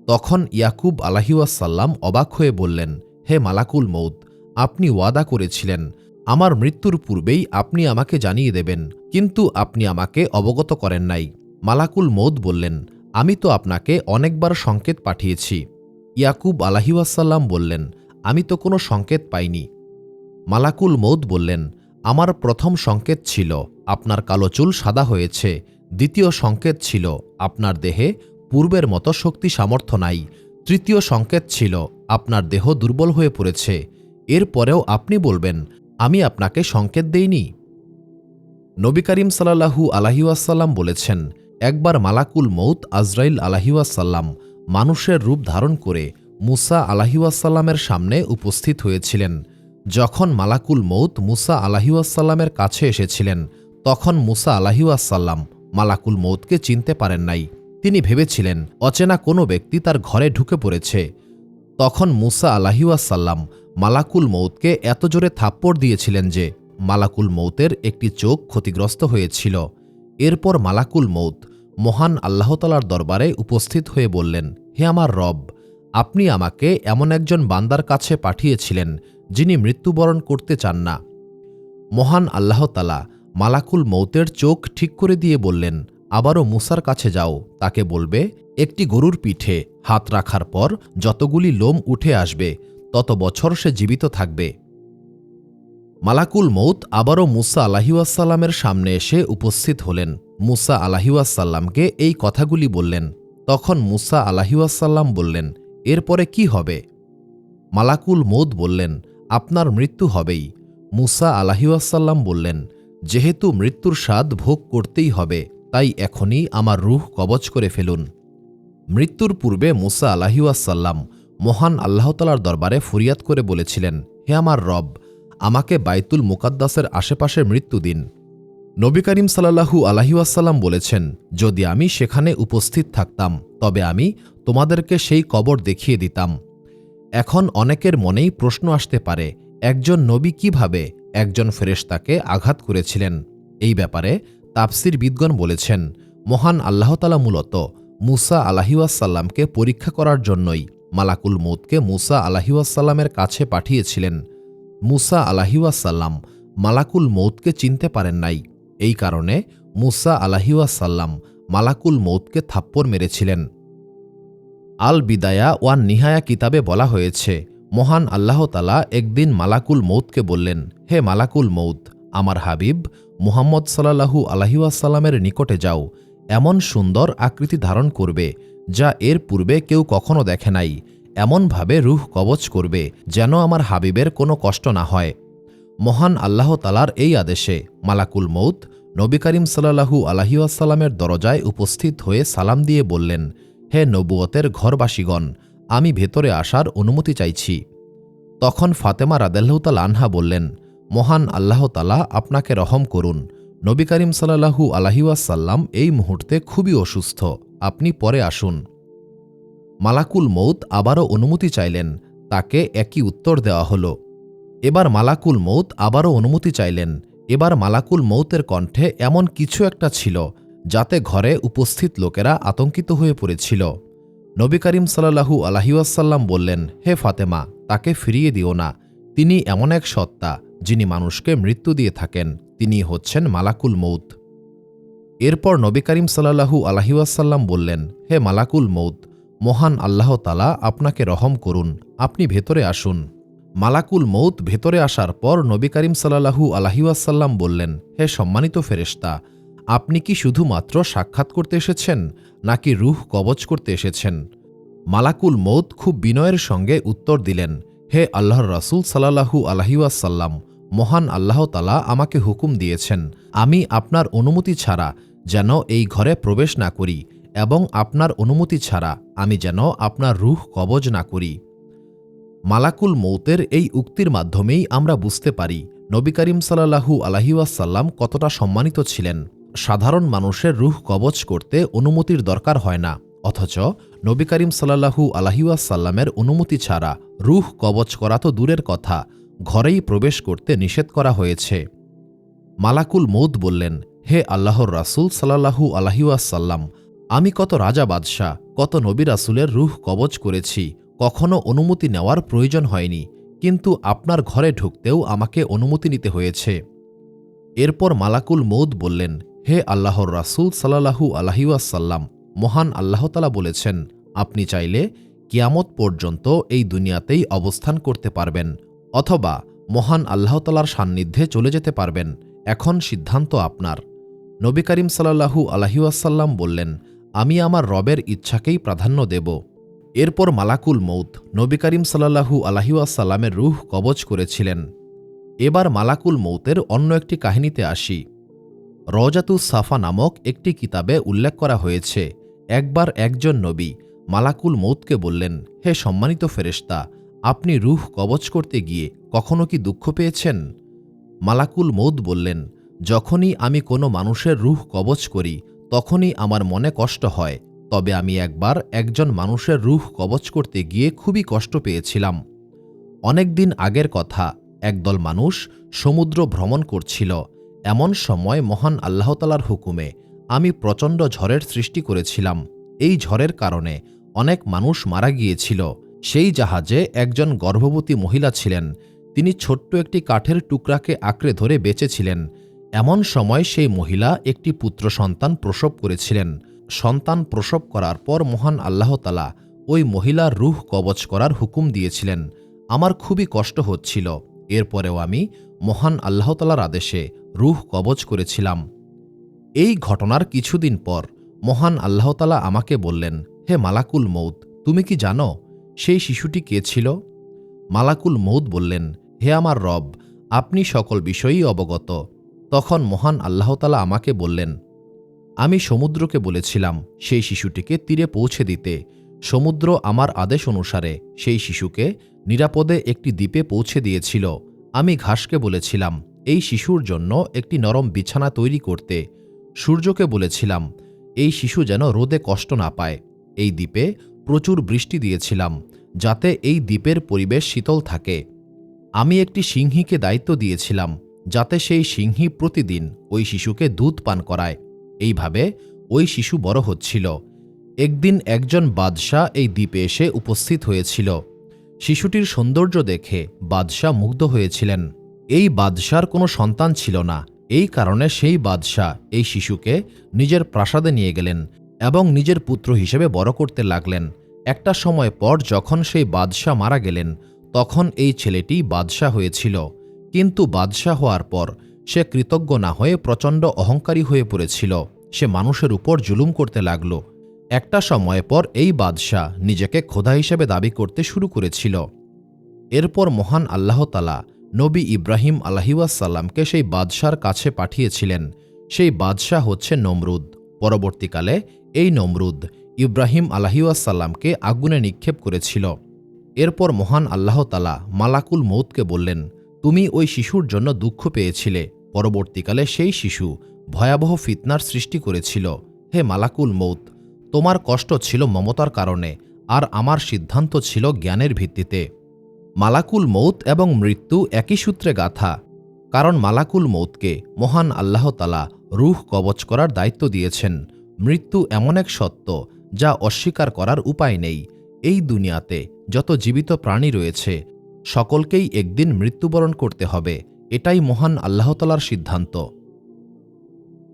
তখন ইয়াকুব আলাইহিসসালাম অবাক হয়ে বললেন, হে মালাকুল মৌত, আপনি ওয়াদা করেছিলেন আমার মৃত্যুর পূর্বেই আপনি আমাকে জানিয়ে দেবেন, কিন্তু আপনি আমাকে অবগত করেন নাই। মালাকুল মৌত বললেন, আমি তো আপনাকে অনেকবার সংকেত পাঠিয়েছি। ইয়াকুব আলাইহিসসালাম বললেন, আমি তো কোনো সংকেত পাইনি। মালাকুল মৌত বললেন, আমার প্রথম সংকেত ছিল আপনার কালো চুল সাদা হয়েছে, দ্বিতীয় সংকেত ছিল আপনার দেহে পূর্বের মতো শক্তি সামর্থ্য নাই, তৃতীয় সংকেত ছিল আপনার দেহ দুর্বল হয়ে পড়েছে। এরপরেও আপনি বলবেন আমি আপনাকে সংকেত দেইনি? নবী করিম সাল্লাল্লাহু আলাইহি ওয়াসাল্লাম বলেছেন, একবার মালাকুল মউত আজরাইল আলাইহি ওয়াসাল্লাম মানুষের রূপ ধারণ করে মুসা আলাইহি ওয়াসাল্লামের সামনে উপস্থিত হয়েছিলেন। যখন মালাকুল মউত মুসা আলাইহি ওয়াসাল্লামের কাছে এসেছিলেন, তখন মুসা আলাইহি ওয়াসাল্লাম মালাকুল মউতকে চিনতে পারেন নাই। তিনি ভেবেছিলেন অচেনা কোনো ব্যক্তি তার ঘরে ঢুকে পড়েছে। তখন মুসা আলাইহি ওয়াসাল্লাম মালাকুল মউতকে এত জোরে থাপ্পড় দিয়েছিলেন যে মালাকুল মউতের একটি চোখ ক্ষতিগ্রস্ত হয়েছিল। এরপর মালাকুল মউত মহান আল্লাহ তাআলার দরবারে উপস্থিত হয়ে বললেন, হে আমার রব, আপনি আমাকে এমন একজন বান্দার কাছে পাঠিয়েছিলেন যিনি মৃত্যুবরণ করতে চান না। মহান আল্লাহ তাআলা মালাকুল মউতের চোখ ঠিক করে দিয়ে বললেন, আবারও মুসার কাছে যাও, তাকে বলবে একটি গরুর পিঠে হাত রাখার পর যতগুলি লোম উঠে আসবে তত বছর সে জীবিত থাকবে। মালাকুল মউত আবারও মুসা আলাইহি ওয়াসাল্লামের সামনে এসে উপস্থিত হলেন। মুসা আলাইহি ওয়াসাল্লামকে এই কথাগুলি বললেন। তখন মুসা আলাইহি ওয়াসাল্লাম বললেন, এরপরে কি হবে? মালাকুল মউত বললেন, আপনার মৃত্যু হবেই। মুসা আলাইহি ওয়াসাল্লাম বললেন, যেহেতু মৃত্যুর স্বাদ ভোগ করতেই হবে, তাই এখনই আমার রূহ কবজ করে ফেলুন। মৃত্যুর পূর্বে মুসা আলাইহি ওয়াসাল্লাম মহান আল্লাহ তাআলার দরবারে ফরিয়াদ করে বলেছিলেন, হে আমার রব, আমাকে বাইতুল মুকাদ্দাসের আশেপাশে মৃত্যু দিন। নবী করিম সাল্লাল্লাহু আলাইহি ওয়াসাল্লাম বলেছেন, যদি আমি সেখানে উপস্থিত থাকতাম তবে আমি তোমাদেরকে সেই কবর দেখিয়ে দিতাম। এখন অনেকের মনেই প্রশ্ন আসতে পারে, একজন নবী কিভাবে একজন ফেরেশতাকে আঘাত করেছিলেন? এই ব্যাপারে তাফসীরবিদগণ বলেছেন, মহান আল্লাহ তাআলা মূলত মুসা আলাইহি ওয়াসাল্লামকে পরীক্ষা করার জন্যই মালাকুল মউতকে মুসা আলাইহি ওয়াসাল্লামের কাছে পাঠিয়েছিলেন। মুসা আলাইহি ওয়াসাল্লাম মালাকুল মউতকে চিনতে পারেন নাই। এই কারণে মুসা আলাইহি ওয়াসাল্লাম মালাকুল মউতকে থাপ্পড় মেরেছিলেন। আল বিদায়া ওয়ান নিহায়া কিতাবে বলা হয়েছে, মহান আল্লাহ তাআলা একদিন মালাকুল মউতকে বললেন, হে মালাকুল মউত, আমার হাবিব মুহাম্মদ সাল্লাল্লাহু আলাইহি ওয়াসাল্লামের নিকটে যাও, এমন সুন্দর আকৃতি ধারণ করবে যা এর পূর্বে কেউ কখনো দেখে নাই, এমনভাবে রূহ কবজ করবে যেন আমার হাবিবের কোনো কষ্ট না হয়। মহান আল্লাহ তাআলার এই আদেশে মালাকুল মউত নবী করিম সাল্লাল্লাহু আলাইহি ওয়াসাল্লামের দরজায় উপস্থিত হয়ে সালাম দিয়ে বললেন, হে নবুয়তের ঘরবাসীগণ, আমি ভেতরে আসার অনুমতি চাইছি। তখন ফাতেমা রাদিয়াল্লাহু তাআলা আনহা বললেন, মহান আল্লাহ তাআলা আপনাকে রহম করুন, নবী করিম সাল্লাল্লাহু আলাইহি ওয়াসাল্লাম এই মুহূর্তে খুবই অসুস্থ, আপনি পরে আসুন। মালাকুল মউত আবারও অনুমতি চাইলেন, তাকে একই উত্তর দেওয়া হল। এবার মালাকুল মউত আবারও অনুমতি চাইলেন। এবার মালাকুল মউতের কণ্ঠে এমন কিছু একটা ছিল যাতে ঘরে উপস্থিত লোকেরা আতঙ্কিত হয়ে পড়েছিল। নবী করিম সাল্লাল্লাহু আলাইহি ওয়াসাল্লাম বললেন, হে ফাতেমা, তাকে ফিরিয়ে দিও না। তিনি এমন এক সত্তা যিনি মানুষকে মৃত্যু দিয়ে থাকেন, তিনি হচ্ছেন মালাকুল মউত। এরপর নবী করিম সাল্লাল্লাহু আলাইহি ওয়াসাল্লাম বললেন, হে মালাকুল মউত, মহান আল্লাহ তাআলা আপনাকে রহম করুন, আপনি ভেতরে আসুন। মালাকুল মউত ভেতরে আসার পর নবী করিম সাল্লাল্লাহু আলাইহি ওয়াসাল্লাম বললেন, হে সম্মানিত ফেরেশতা, আপনি কি শুধুমাত্র সাক্ষাৎ করতে এসেছেন নাকি রূহ কবজ করতে এসেছেন? মালাকুল মউত খুব বিনয়ের সঙ্গে উত্তর দিলেন, হে আল্লাহর রাসূল সাল্লাল্লাহু আলাইহি ওয়াসাল্লাম, মহান আল্লাহ তাআলা আমাকে হুকুম দিয়েছেন আমি আপনার অনুমতি ছাড়া যেন এই ঘরে প্রবেশ না করি এবং আপনার অনুমতি ছাড়া আমি যেন আপনার রূহ কবজ না করি। মালাকুল মউতের এই উক্তির মাধ্যমেই আমরা বুঝতে পারি নবী করিম সাল্লাল্লাহু আলাইহি ওয়াসাল্লাম কতটা সম্মানিত ছিলেন। সাধারণ মানুষের রূহ কবজ করতে অনুমতির দরকার হয় না, অথচ নবী করিম সাল্লাল্লাহু আলাইহি ওয়াসাল্লামের অনুমতি ছাড়া রূহ কবজ করা তো দূরের কথা, ঘরেই প্রবেশ করতে নিষেধ করা হয়েছে। মালাকুল মউত বললেন, হে আল্লাহর রাসূল সাল্লাল্লাহু আলাইহি ওয়াসাল্লাম, আমি কত রাজা বাদশাহ, কত নবী রাসূলের রূহ কবজ করেছি, কখনো অনুমতি নেওয়ার প্রয়োজন হয়নি, কিন্তু আপনার ঘরে ঢুকতেও আমাকে অনুমতি নিতে হয়েছে। এরপর মালাকুল মউত বললেন, হে আল্লাহর রাসূল সাল্লাল্লাহু আলাইহি ওয়াসাল্লাম, মহান আল্লাহ তাআলা বলেছেন আপনি চাইলে কিয়ামত পর্যন্ত এই দুনিয়াতেই অবস্থান করতে পারবেন, অথবা মহান আল্লাহ তাআলার সান্নিধ্যে চলে যেতে পারবেন। এখন সিদ্ধান্ত আপনার। নবী করিম সাল্লাল্লাহু আলাইহি ওয়াসাল্লাম বললেন, আমি আমার রবের ইচ্ছাকেই প্রাধান্য দেব। এরপর মালাকুল মৌত নবী করিম সাল্লাল্লাহু আলাইহি ওয়াসাল্লামের রূহ কবজ করেছিলেন। এবার মালাকুল মৌতের অন্য একটি কাহিনীতে আসি। রওজাতুস সাফা নামক একটি কিতাবে উল্লেখ করা হয়েছে, একবার একজন নবী মালাকুল মৌতকে বললেন, হে সম্মানিত ফেরেশতা, আপনি রূহ কবজ করতে গিয়ে কখনো কি দুঃখ পেয়েছেন? মালাকুল মৌত বললেন, যখনই আমি কোনো মানুষের রূহ কবজ করি তখনই আমার মনে কষ্ট হয়, তবে আমি একবার একজন মানুষের রূহ কবজ করতে গিয়ে খুবই কষ্ট পেয়েছিলাম। অনেক দিন আগের কথা, একদল মানুষ সমুদ্র ভ্রমণ করছিল। এমন সময় মহান আল্লাহ তাআলার হুকুমে আমি প্রচণ্ড ঝড়ের সৃষ্টি করেছিলাম। এই ঝড়ের কারণে অনেক মানুষ মারা গিয়েছিল। সেই জাহাজে একজন গর্ভবতী মহিলা ছিলেন। তিনি ছোট্ট একটি কাঠের টুকরাকে আঁকড়ে ধরে বেঁচেছিলেন। এমন সময় সেই মহিলা একটি পুত্র সন্তান প্রসব করেছিলেন। সন্তান প্রসব করার পর মহান আল্লাহ তাআলা ওই মহিলার রূহ কবজ করার হুকুম দিয়েছিলেন। আমার খুবই কষ্ট হচ্ছিল। এরপরেও আমি মহান আল্লাহ তাআলার আদেশে রূহ কবজ করেছিলাম। এই ঘটনার কিছুদিন পর মহান আল্লাহ তাআলা আমাকে বললেন, হে মালাকুল মৌত, তুমি কি জানো সেই শিশুটি কে ছিল? মালাকুল মৌত বললেন, হে আমার রব, আপনি সকল বিষয়েই অবগত। তখন মহান আল্লাহ তাআলা আমাকে বললেন, আমি সমুদ্রকে বলেছিলাম সেই শিশুটিকে তীরে পৌঁছে দিতে। সমুদ্র আমার আদেশ অনুসারে সেই শিশুকে নিরাপদে একটি দ্বীপে পৌঁছে দিয়েছিল। আমি ঘাসকে বলেছিলাম এই শিশুর জন্য একটি নরম বিছানা তৈরি করতে। সূর্যকে বলেছিলাম এই শিশু যেন রোদে কষ্ট না পায়। এই দ্বীপে প্রচুর বৃষ্টি দিয়েছিলাম যাতে এই দ্বীপের পরিবেশ শীতল থাকে। আমি একটি সিংহীকে দায়িত্ব দিয়েছিলাম যাতে সেই সিংহী প্রতিদিন ওই শিশুকে দুধ পান করায়। এইভাবে ওই শিশু বড় হচ্ছিল। একদিন একজন বাদশাহ এই দ্বীপে এসে উপস্থিত হয়েছিল। শিশুটির সৌন্দর্য দেখে বাদশাহ মুগ্ধ হয়েছিলেন। এই বাদশার কোনো সন্তান ছিল না। এই কারণে সেই বাদশাহ এই শিশুকে নিজের প্রাসাদে নিয়ে গেলেন এবং নিজের পুত্র হিসেবে বড় করতে লাগলেন। একটা সময় পর যখন সেই বাদশাহ মারা গেলেন তখন এই ছেলেটি বাদশাহ হয়েছিল। কিন্তু বাদশাহ হওয়ার পর সে কৃতজ্ঞ না হয়ে প্রচণ্ড অহংকারী হয়ে পড়েছিল। সে মানুষের উপর জুলুম করতে লাগল। একটা সময় পর এই বাদশাহ নিজেকে খোদা হিসেবে দাবি করতে শুরু করেছিল। এরপর মহান আল্লাহ তাআলা নবী ইব্রাহিম আলাইহিসসালামকে সেই বাদশার কাছে পাঠিয়েছিলেন। সেই বাদশাহ হচ্ছে নমরুদ। পরবর্তীকালে এই নমরুদ ইব্রাহিম আলাইহিসসালামকে আগুনে নিক্ষেপ করেছিল। এরপর মহান আল্লাহ তাআলা মালাকুল মৌতকে বললেন, তুমি ওই শিশুর জন্য দুঃখ পেয়েছিলে। পরবর্তীকালে সেই শিশু ভয়াবহ ফিতনার সৃষ্টি করেছিল। হে মালাকুল মৌত, তোমার কষ্ট ছিল মমতার কারণে, আর আমার সিদ্ধান্ত ছিল জ্ঞানের ভিত্তিতে। মালাকুল মৌত এবং মৃত্যু একই সূত্রে গাঁথা, কারণ মালাকুল মৌতকে মহান আল্লাহ তাআলা রূহ কবজ করার দায়িত্ব দিয়েছেন। মৃত্যু এমন এক সত্য যা অস্বীকার করার উপায় নেই। এই দুনিয়াতে যত জীবিত প্রাণী রয়েছে সকলকেই একদিন মৃত্যুবরণ করতে হবে। এটাই মহান আল্লাহ তাআলার সিদ্ধান্ত।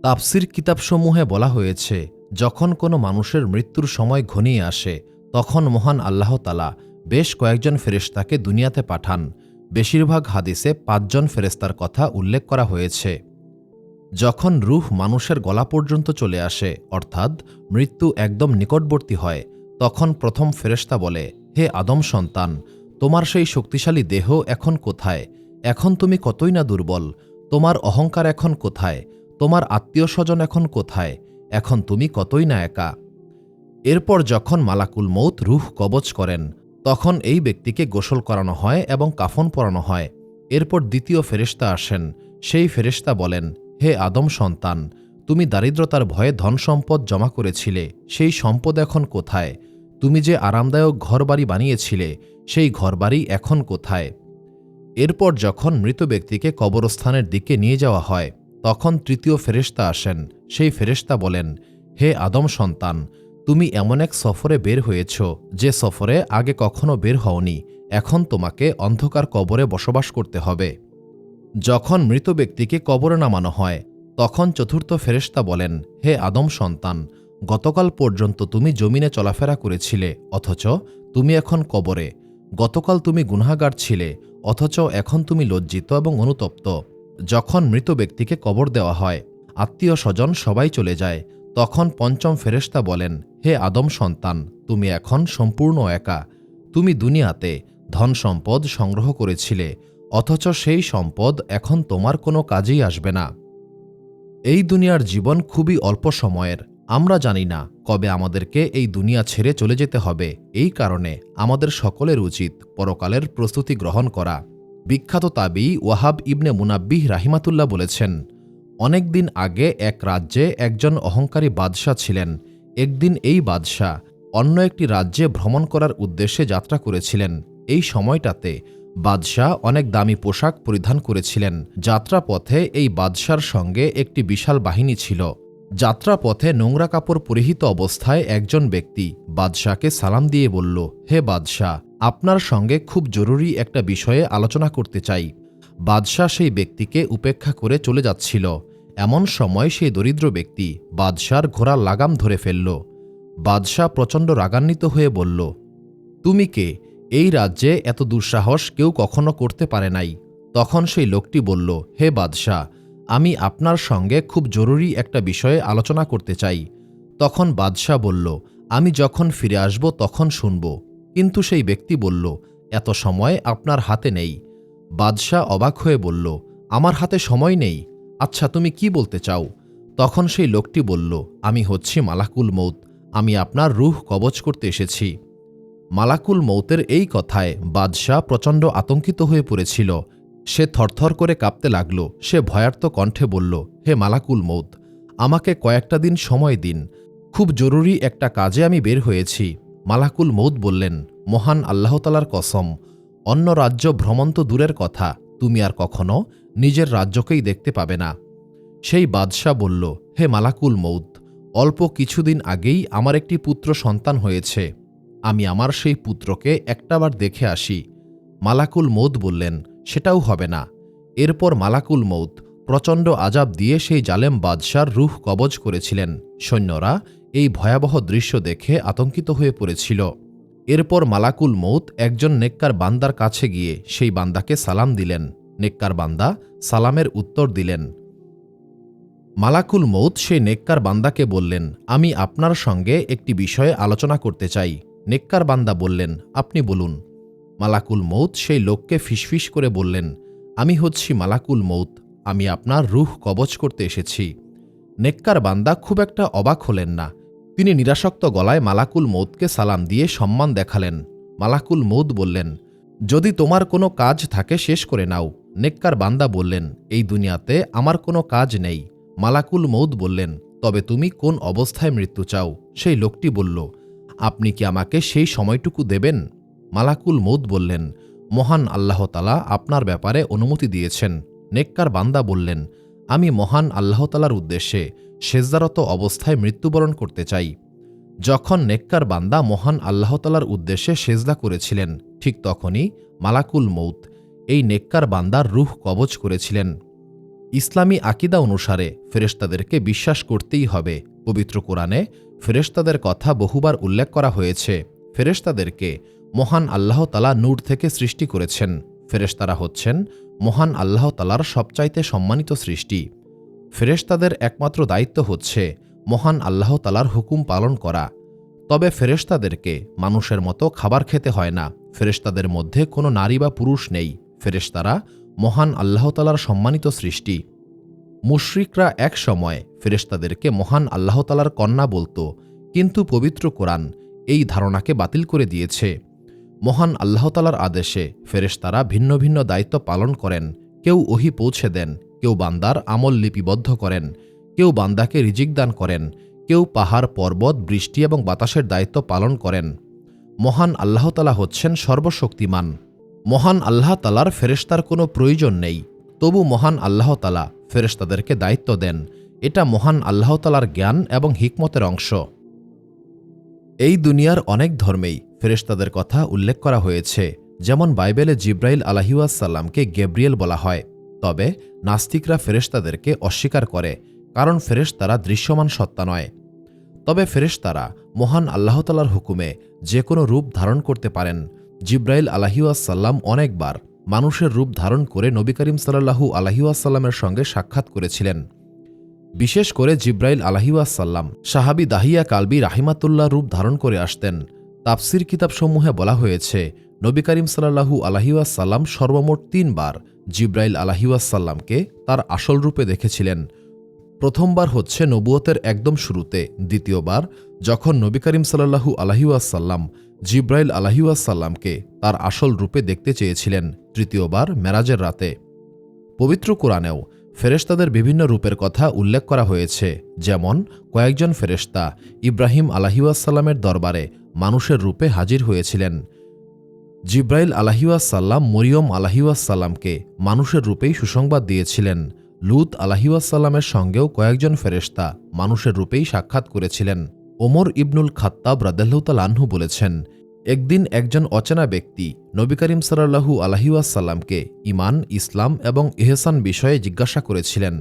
তাফসির কিতাবসমূহে বলা হয়েছে, যখন কোনো মানুষের মৃত্যুর সময় ঘনিয়ে আসে তখন মহান আল্লাহ তাআলা বেশ কয়েকজন ফেরেশতাকে দুনিয়াতে পাঠান। বেশিরভাগ হাদিসে 5 জন ফেরেশতার কথা উল্লেখ করা হয়েছে। যখন রূহ মানুষের গলা পর্যন্ত চলে আসে, অর্থাৎ মৃত্যু একদম নিকটবর্তী হয়, তখন প্রথম ফেরেশতা বলে, হে আদম সন্তান, তোমার সেই শক্তিশালী দেহ এখন কোথায়? এখন তুমি কতই না দুর্বল। তোমার অহংকার এখন কোথায়? তোমার আত্মীয় স্বজন এখন কোথায়? এখন তুমি কতই না একা। এরপর যখন মালাকুল মৌত রূহ কবজ করেন তখন এই ব্যক্তিকে গোসল করানো হয় এবং কাফন পরানো হয়। এরপর দ্বিতীয় ফেরেশতা আসেন। সেই ফেরেশতা বলেন, হে আদম সন্তান, তুমি দারিদ্রতার ভয়ে ধন সম্পদ জমা করেছিলে, সেই সম্পদ এখন কোথায়? তুমি যে আরামদায়ক ঘরবাড়ি বানিয়েছিলে সেই ঘরবাড়ি এখন কোথায়? এরপর যখন মৃত ব্যক্তিকে কবরস্থানের দিকে নিয়ে যাওয়া হয় তখন তৃতীয় ফেরেশতা আসেন। সেই ফেরেশতা বলেন, হে আদম সন্তান, তুমি এমন এক সফরে বের হয়েছ যে সফরে আগে কখনো বের হওনি। এখন তোমাকে অন্ধকার কবরে বসবাস করতে হবে। যখন মৃত ব্যক্তিকে কবরে নামানো হয় তখন চতুর্থ ফেরেশতা বলেন, হে আদম সন্তান, গতকাল পর্যন্ত তুমি জমিনে চলাফেরা করেছিলে, অথচ তুমি এখন কবরে। গতকাল তুমি গুনাহগার ছিলে, অথচ এখন তুমি লজ্জিত এবং অনুতপ্ত। যখন মৃত ব্যক্তিকে কবর দেওয়া হয়, আত্মীয় স্বজন সবাই চলে যায়, তখন পঞ্চম ফেরেশতা বলেন, হে আদম সন্তান, তুমি এখন সম্পূর্ণ একা। তুমি দুনিয়াতে ধন সম্পদ সংগ্রহ করেছিলে, অথচ সেই সম্পদ এখন তোমার কোনো কাজেই আসবে না। এই দুনিয়ার জীবন খুবই অল্প সময়ের। আমরা জানি না কবে আমাদেরকে এই দুনিয়া ছেড়ে চলে যেতে হবে। এই কারণে আমাদের সকলের উচিত পরকালের প্রস্তুতি গ্রহণ করা। বিখ্যাত তাবী ওয়াহাব ইবনে মুনাব্বিহ রাহিমাতুল্লাহ বলেছেন, অনেক দিন আগে এক রাজ্যে একজন অহংকারী বাদশাহ ছিলেন। একদিন এই বাদশাহ অন্য একটি রাজ্যে ভ্রমণ করার উদ্দেশ্যে যাত্রা করেছিলেন। এই সময়টাতে বাদশাহ অনেক দামি পোশাক পরিধান করেছিলেন। যাত্রাপথে এই বাদশার সঙ্গে একটি বিশাল বাহিনী ছিল। যাত্রাপথে নোংরা কাপড় পরিহিত অবস্থায় একজন ব্যক্তি বাদশাহকে সালাম দিয়ে বলল, হে বাদশাহ, আপনার সঙ্গে খুব জরুরি একটা বিষয়ে আলোচনা করতে চাই। বাদশাহ সেই ব্যক্তিকে উপেক্ষা করে চলে যাচ্ছিল। এমন সময় সেই দরিদ্র ব্যক্তি বাদশার ঘোড়ার লাগাম ধরে ফেলল। বাদশাহ প্রচণ্ড রাগান্বিত হয়ে বলল, তুমি কে? এই রাজ্যে এত দুঃসাহস কেউ কখনো করতে পারে নাই। তখন সেই লোকটি বলল, হে বাদশাহ, আমি আপনার সঙ্গে খুব জরুরি একটা বিষয়ে আলোচনা করতে চাই। তখন বাদশাহ বলল, আমি যখন ফিরে আসব তখন শুনব। কিন্তু সেই ব্যক্তি বলল, এত সময় আপনার হাতে নেই। বাদশাহ অবাক হয়ে বলল, আমার হাতে সময় নেই? আচ্ছা, তুমি কি বলতে চাও? তখন সেই লোকটি বলল, আমি হচ্ছি মালাকুল মৌত, আমি আপনার রূহ কবজ করতে এসেছি। মালাকুল মৌতের এই কথায় বাদশাহ প্রচণ্ড আতঙ্কিত হয়ে পড়েছিল। সে থরথর করে কাঁপতে লাগল। সে ভয়ার্ত কণ্ঠে বলল, হে মালাকুল মৌত, আমাকে কয়েকটা দিন সময় দিন, খুব জরুরি একটা কাজে আমি বের হয়েছি। মালাকুল মৌত বললেন, মহান আল্লাহতালার কসম, অন্য রাজ্য ভ্রমণ তো দূরের কথা, তুমি আর কখনো নিজের রাজ্যকেই দেখতে পাবে না। সেই বাদশাহ বলল, হে মালাকুল মৌত, অল্প কিছুদিন আগেই আমার একটি পুত্র সন্তান হয়েছে, আমি আমার সেই পুত্রকে একটাবার দেখে আসি। মালাকুল মৌত বললেন, সেটাও হবে না। এরপর মালাকুল মৌত প্রচণ্ড আজাব দিয়ে সেই জালেম বাদশার রূহ কবজ করেছিলেন। সৈন্যরা এই ভয়াবহ দৃশ্য দেখে আতঙ্কিত হয়ে পড়েছিল। এরপর মালাকুল মৌত একজন নেককার বান্দার কাছে গিয়ে সেই বান্দাকে সালাম দিলেন। নেককার বান্দা সালামের উত্তর দিলেন। মালাকুল মৌত সেই নেককার বান্দাকে বললেন, আমি আপনার সঙ্গে একটি বিষয়ে আলোচনা করতে চাই। নেককার বান্দা বললেন, আপনি বলুন। মালাকুল মৌত সেই লোককে ফিসফিস করে বললেন, আমি হচ্ছি মালাকুল মৌত, আমি আপনার রূহ কবজ করতে এসেছি। নেককার বান্দা খুব একটা অবাক হলেন না। তিনি নিরাসক্ত গলায় মালাকুল মৌতকে সালাম দিয়ে সম্মান দেখালেন। মালাকুল মৌত বললেন, যদি তোমার কোনো কাজ থাকে শেষ করে নাও। নেককার বান্দা বললেন, এই দুনিয়াতে আমার কোনো কাজ নেই। মালাকুল মৌত বললেন, তবে তুমি কোন অবস্থায় মৃত্যু চাও? সেই লোকটি বলল, আপনি কি আমাকে সেই সময়টুকু দেবেন? মালাকুল মৌত বললেন, মহান আল্লাহতালা আপনার ব্যাপারে অনুমতি দিয়েছেন। নেককার বান্দা বললেন, আমি মহান আল্লাহতালার উদ্দেশ্যে সেজদারত অবস্থায় মৃত্যুবরণ করতে চাই। যখন নেককার বান্দা মহান আল্লাহতালার উদ্দেশ্যে সেজদা করেছিলেন, ঠিক তখনই মালাকুল মৌত এই নেককার বান্দার রূহ কবজ করেছিলেন। ইসলামী আকিদা অনুসারে ফেরেশতাদেরকে বিশ্বাস করতেই হবে। পবিত্র কোরআনে ফেরেশতাদের কথা বহুবার উল্লেখ করা হয়েছে। ফেরেশতাদেরকে মহান আল্লাহ তাআলা নূর থেকে সৃষ্টি করেছেন। ফেরেশতারা হচ্ছেন মহান আল্লাহ তাআলার সবচাইতে সম্মানিত সৃষ্টি। ফেরেশতাদের একমাত্র দায়িত্ব হচ্ছে মহান আল্লাহ তাআলার হুকুম পালন করা। তবে ফেরেশতাদেরকে মানুষের মতো খাবার খেতে হয় না। ফেরেশতাদের মধ্যে কোনো নারী বা পুরুষ নেই। ফেরেশতারা মহান আল্লাহ তাআলার সম্মানিত সৃষ্টি। মুশরিকরা এক সময় ফেরেশতাদেরকে মহান আল্লাহ তাআলার কন্যা বলত, কিন্তু পবিত্র কোরআন এই ধারণাকে বাতিল করে দিয়েছে। মহান আল্লাহ তাআলার আদেশে ফেরেশতারা ভিন্ন ভিন্ন দায়িত্ব পালন করেন। কেউ ওহী পৌঁছে দেন, কেউ বান্দার আমল লিপিবদ্ধ করেন, কেউ বান্দাকে রিজিক দান করেন, কেউ পাহাড়, পর্বত, বৃষ্টি এবং বাতাসের দায়িত্ব পালন করেন। মহান আল্লাহ তাআলা হচ্ছেন সর্বশক্তিমান। মহান আল্লাহ তাআলার ফেরেশতার কোনো প্রয়োজন নেই, তবু মহান আল্লাহ তাআলা ফেরেশতাদেরকে দায়িত্ব দেন। এটা মহান আল্লাহ তাআলার জ্ঞান এবং হিকমতের অংশ। এই দুনিয়ার অনেক ধর্মেই ফেরেশতাদের কথা উল্লেখ করা হয়েছে। যেমন বাইবেলে জিব্রাইল আলাইহিসসালামকে গেব্রিয়েল বলা হয়। তবে নাস্তিকরা ফেরেশতাদেরকে অস্বীকার করে, কারণ ফেরেশতারা দৃশ্যমান সত্তা নয়। তবে ফেরেশতারা মহান আল্লাহ তাআলার হুকুমে যে কোনো রূপ ধারণ করতে পারেন। জিব্রাইল আলাইহিওয়াসাল্লাম অনেকবার মানুষের রূপ ধারণ করে নবী করিম সাল্লাল্লাহু আলাইহিওয়াসাল্লামের সঙ্গে সাক্ষাৎ করেছিলেন। বিশেষ করে জিব্রাইল আলাইহিওয়াসাল্লাম সাহাবী দাহিয়া কালবি রাহিমাতুল্লাহ রূপ ধারণ করে আসতেন। তাফসির কিতাবসমূহে বলা হয়েছে, নবী করিম সাল্লাল্লাহু আলাইহিওয়াসাল্লাম সর্বমোট ৩ বার জিব্রাইল আলাইহিওয়াসাল্লামকে তার আসল রূপে দেখেছিলেন। প্রথমবার হচ্ছে নবুয়তের একদম শুরুতে, দ্বিতীয়বার যখন নবী করিম সাল্লাল্লাহু আলাইহিওয়াসাল্লাম জিব্রাইল আলাইহিওয়াসাল্লামকে তার আসল রূপে দেখতে চেয়েছিলেন, তৃতীয়বার মেরাজের রাতে। পবিত্র কোরআনেও ফেরেশতাদের বিভিন্ন রূপের কথা উল্লেখ করা হয়েছে, যেমন কয়েকজন ফেরেশতা ইব্রাহিম আলাইহিওয়াসাল্লামের দরবারে মানুষের রূপে হাজির হয়েছিলেন। জিব্রাইল আলাইহিওয়াসাল্লাম মরিয়ম আলাইহিওয়াসাল্লামকে মানুষের রূপেই সুসংবাদ দিয়েছিলেন। লূত আলাইহিওয়াসাল্লামের সঙ্গেও কয়েকজন ফেরেশতা মানুষের রূপেই সাক্ষাৎ করেছিলেন। ওমর ইবনুল খাত্তাব রাদিয়াল্লাহু তাআলা আনহু বলেছেন, একদিন একজন অচেনা ব্যক্তি নবী করিম সাল্লাল্লাহু আলাইহিওয়াসাল্লামকে ঈমান, ইসলাম এবং ইহসান বিষয়ে জিজ্ঞাসা করেছিলেন।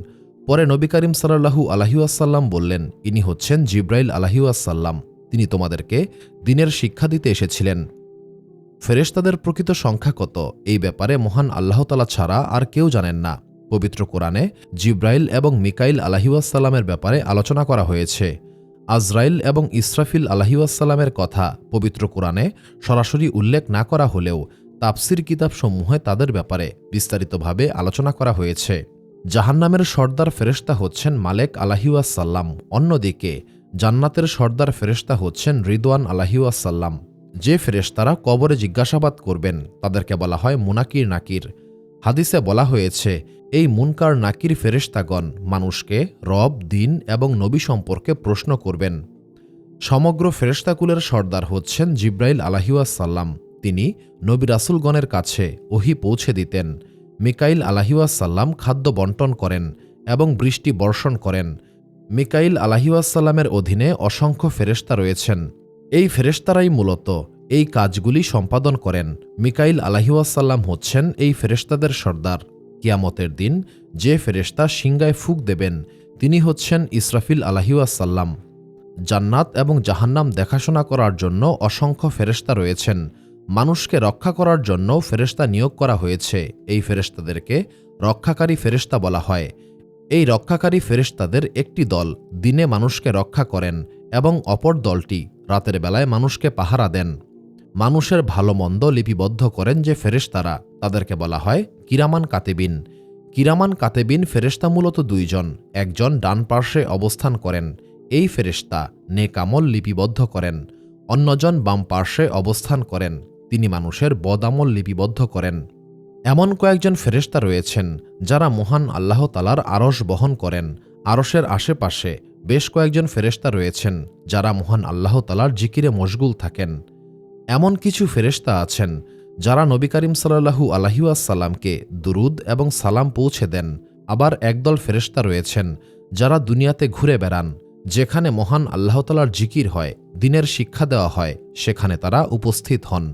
পরে নবী করিম সাল্লাল্লাহু আলাইহিওয়াসাল্লাম বললেন, ইনি হচ্ছেন জিব্রাইল আলাইহিওয়াসাল্লাম, তিনি তোমাদেরকে দ্বীনের শিক্ষা দিতে এসেছিলেন। ফেরেশতাদের প্রকৃত সংখ্যা কত, এই ব্যাপারে মহান আল্লাহ তাআলা ছাড়া আর কেউ জানেন না। পবিত্র কোরআনে জিব্রাইল এবং মিকাইল আলাইহিওয়াসাল্লামের ব্যাপারে আলোচনা করা হয়েছে। আজরাইল এবং ইসরাফিল আলাইহিওয়াসাল্লামের কথা পবিত্র কোরআনে সরাসরি উল্লেখ না করা হলেও তাফসির কিতাবসমূহে তাদের ব্যাপারে বিস্তারিতভাবে আলোচনা করা হয়েছে। জাহান্নামের সর্দার ফেরেশতা হচ্ছেন মালেক আলাইহিওয়াসাল্লাম, অন্যদিকে জান্নাতের সর্দার ফেরেশতা হচ্ছেন রিদওয়ান আলাইহিওয়াসাল্লাম। যে ফেরেশতারা কবরে জিজ্ঞাসাবাদ করবেন তাদেরকে বলা হয় মুনাকির নাকির। হাদিসে বলা হয়েছে, এই মুনকার নাকির ফেরেশতাগণ মানুষকে রব, দিন এবং নবী সম্পর্কে প্রশ্ন করবেন। সমগ্র ফেরেশতাকুলের সর্দার হচ্ছেন জিব্রাইল আলাইহিওয়াসাল্লাম, তিনি নবী রাসূলগণের কাছে ওহী পৌঁছে দিতেন। মিকাইল আলাইহিওয়াসাল্লাম খাদ্য বন্টন করেন এবং বৃষ্টি বর্ষণ করেন। মিকাইল আলাইহিওয়াসাল্লামের অধীনে অসংখ্য ফেরেশতা রয়েছেন। এই ফেরেশতারাই মূলত এই কাজগুলি সম্পাদন করেন। মিকাইল আলাইহিওয়াসাল্লাম হচ্ছেন এই ফেরেশতাদের সর্দার। কিয়ামতের দিন যে ফেরেশতা সিংগায় ফুঁক দেবেন তিনি হচ্ছেন ইসরাফিল আলাইহিওয়াসাল্লাম। জান্নাত এবং জাহান্নাম দেখাশোনা করার জন্য অসংখ্য ফেরেশতা রয়েছেন। মানুষকে রক্ষা করার জন্য ফেরেশতা নিয়োগ করা হয়েছে। এই ফেরেশতাদেরকে রক্ষাকারী ফেরেশতা বলা হয়। এই রক্ষাকারী ফেরেশতাদের একটি দল দিনে মানুষকে রক্ষা করেন এবং অপর দলটি রাতের বেলায় মানুষকে পাহারা দেন। মানুষের ভালো মন্দ লিপিবদ্ধ করেন যে ফেরেশতারা, তাদেরকে বলা হয় কিরামান কাতেবিন। কিরামান কাতেবিন ফেরেশতা মূলত 2 জন। একজন ডান পার্শ্বে অবস্থান করেন, এই ফেরেশতা নেক আমল লিপিবদ্ধ করেন। অন্যজন বাম পার্শ্বে অবস্থান করেন, তিনি মানুষের বদ আমল লিপিবদ্ধ করেন। এমন কয়েকজন ফেরেশতা রয়েছেন যারা মহান আল্লাহ তাআলার আরশ বহন করেন। আরশের আশেপাশে বেশ কয়েকজন ফেরেশতা রয়েছেন যারা মহান আল্লাহ তাআলার জিকিরে মশগুল থাকেন। এমন কিছু ফেরেশতা আছেন যারা নবী করিম সাল্লাল্লাহু আলাইহিওয়াসাল্লামকে দুরুদ এবং সালাম পৌঁছে দেন। আবার একদল ফেরেশতা রয়েছেন যারা দুনিয়াতে ঘুরে বেড়ান, যেখানে মহান আল্লাহ তাআলার জিকির হয়, দ্বীনের শিক্ষা দেওয়া হয়, সেখানে তারা উপস্থিত হন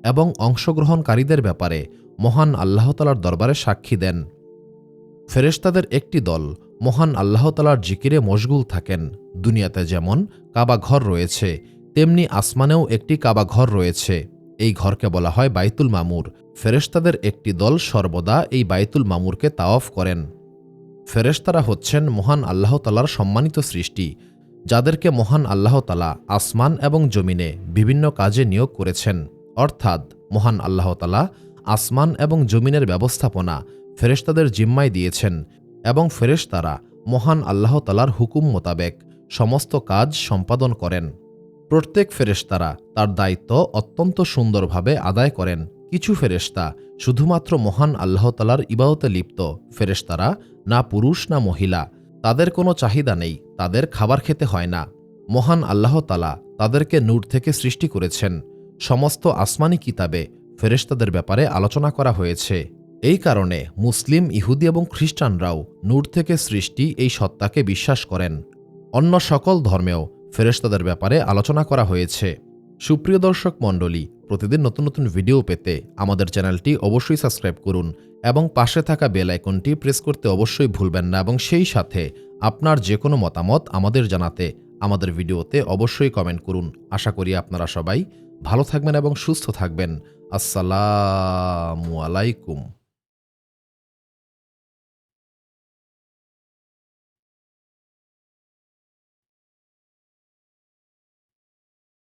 এবং অংশগ্রহণকারীদের ব্যাপারে মহান আল্লাহ তাআলার দরবারে সাক্ষী দেন। ফেরেশতাদের একটি দল মহান আল্লাহ তাআলার জিকিরে মশগুল থাকেন। দুনিয়াতে যেমন কাবা ঘর রয়েছে, তেমনি আসমানেও একটি কাবা ঘর রয়েছে। এই ঘরকে বলা হয় বাইতুল মামুর। ফেরেশতাদের একটি দল সর্বদা এই বাইতুল মামুরকে তাওয়াফ করেন। ফেরেশতারা হচ্ছেন মহান আল্লাহ তাআলার সম্মানিত সৃষ্টি, যাদেরকে মহান আল্লাহ তাআলা আসমান এবং জমিনে বিভিন্ন কাজে নিয়োগ করেছেন। অর্থাৎ মহান আল্লাহ তাআলা আসমান এবং জমিনের ব্যবস্থাপনা ফেরেশতাদের জিম্মায় দিয়েছেন এবং ফেরেশতারা মহান আল্লাহ তাআলার হুকুম মোতাবেক সমস্ত কাজ সম্পাদন করেন। প্রত্যেক ফেরেশতারা তার দায়িত্ব অত্যন্ত সুন্দরভাবে আদায় করেন। কিছু ফেরেশতা শুধুমাত্র মহান আল্লাহ তাআলার ইবাদতে লিপ্ত। ফেরেশতারা না পুরুষ না মহিলা, তাদের কোনো চাহিদা নেই, তাদের খাবার খেতে হয় না। মহান আল্লাহ তাআলা তাদেরকে নূর থেকে সৃষ্টি করেছেন। সমস্ত আসমানি কিতাবে ফেরেশতাদের ব্যাপারে আলোচনা করা হয়েছে। এই কারণে মুসলিম, ইহুদি এবং খ্রিস্টানরাও নূর থেকে সৃষ্টি এই সত্তাকে বিশ্বাস করেন। অন্য সকল ধর্মেও ফেরেশতাদের ব্যাপারে আলোচনা করা হয়েছে। সুপ্রিয় দর্শক মণ্ডলী, প্রতিদিন নতুন নতুন ভিডিও পেতে আমাদের চ্যানেলটি অবশ্যই সাবস্ক্রাইব করুন এবং পাশে থাকা বেল আইকনটি প্রেস করতে অবশ্যই ভুলবেন না এবং সেই সাথে আপনার যে কোনো মতামত আমাদের জানাতে আমাদের ভিডিওতে অবশ্যই কমেন্ট করুন। আশা করি আপনারা সবাই ভালো থাকবেন এবং সুস্থ থাকবেন। আসসালামু আলাইকুম।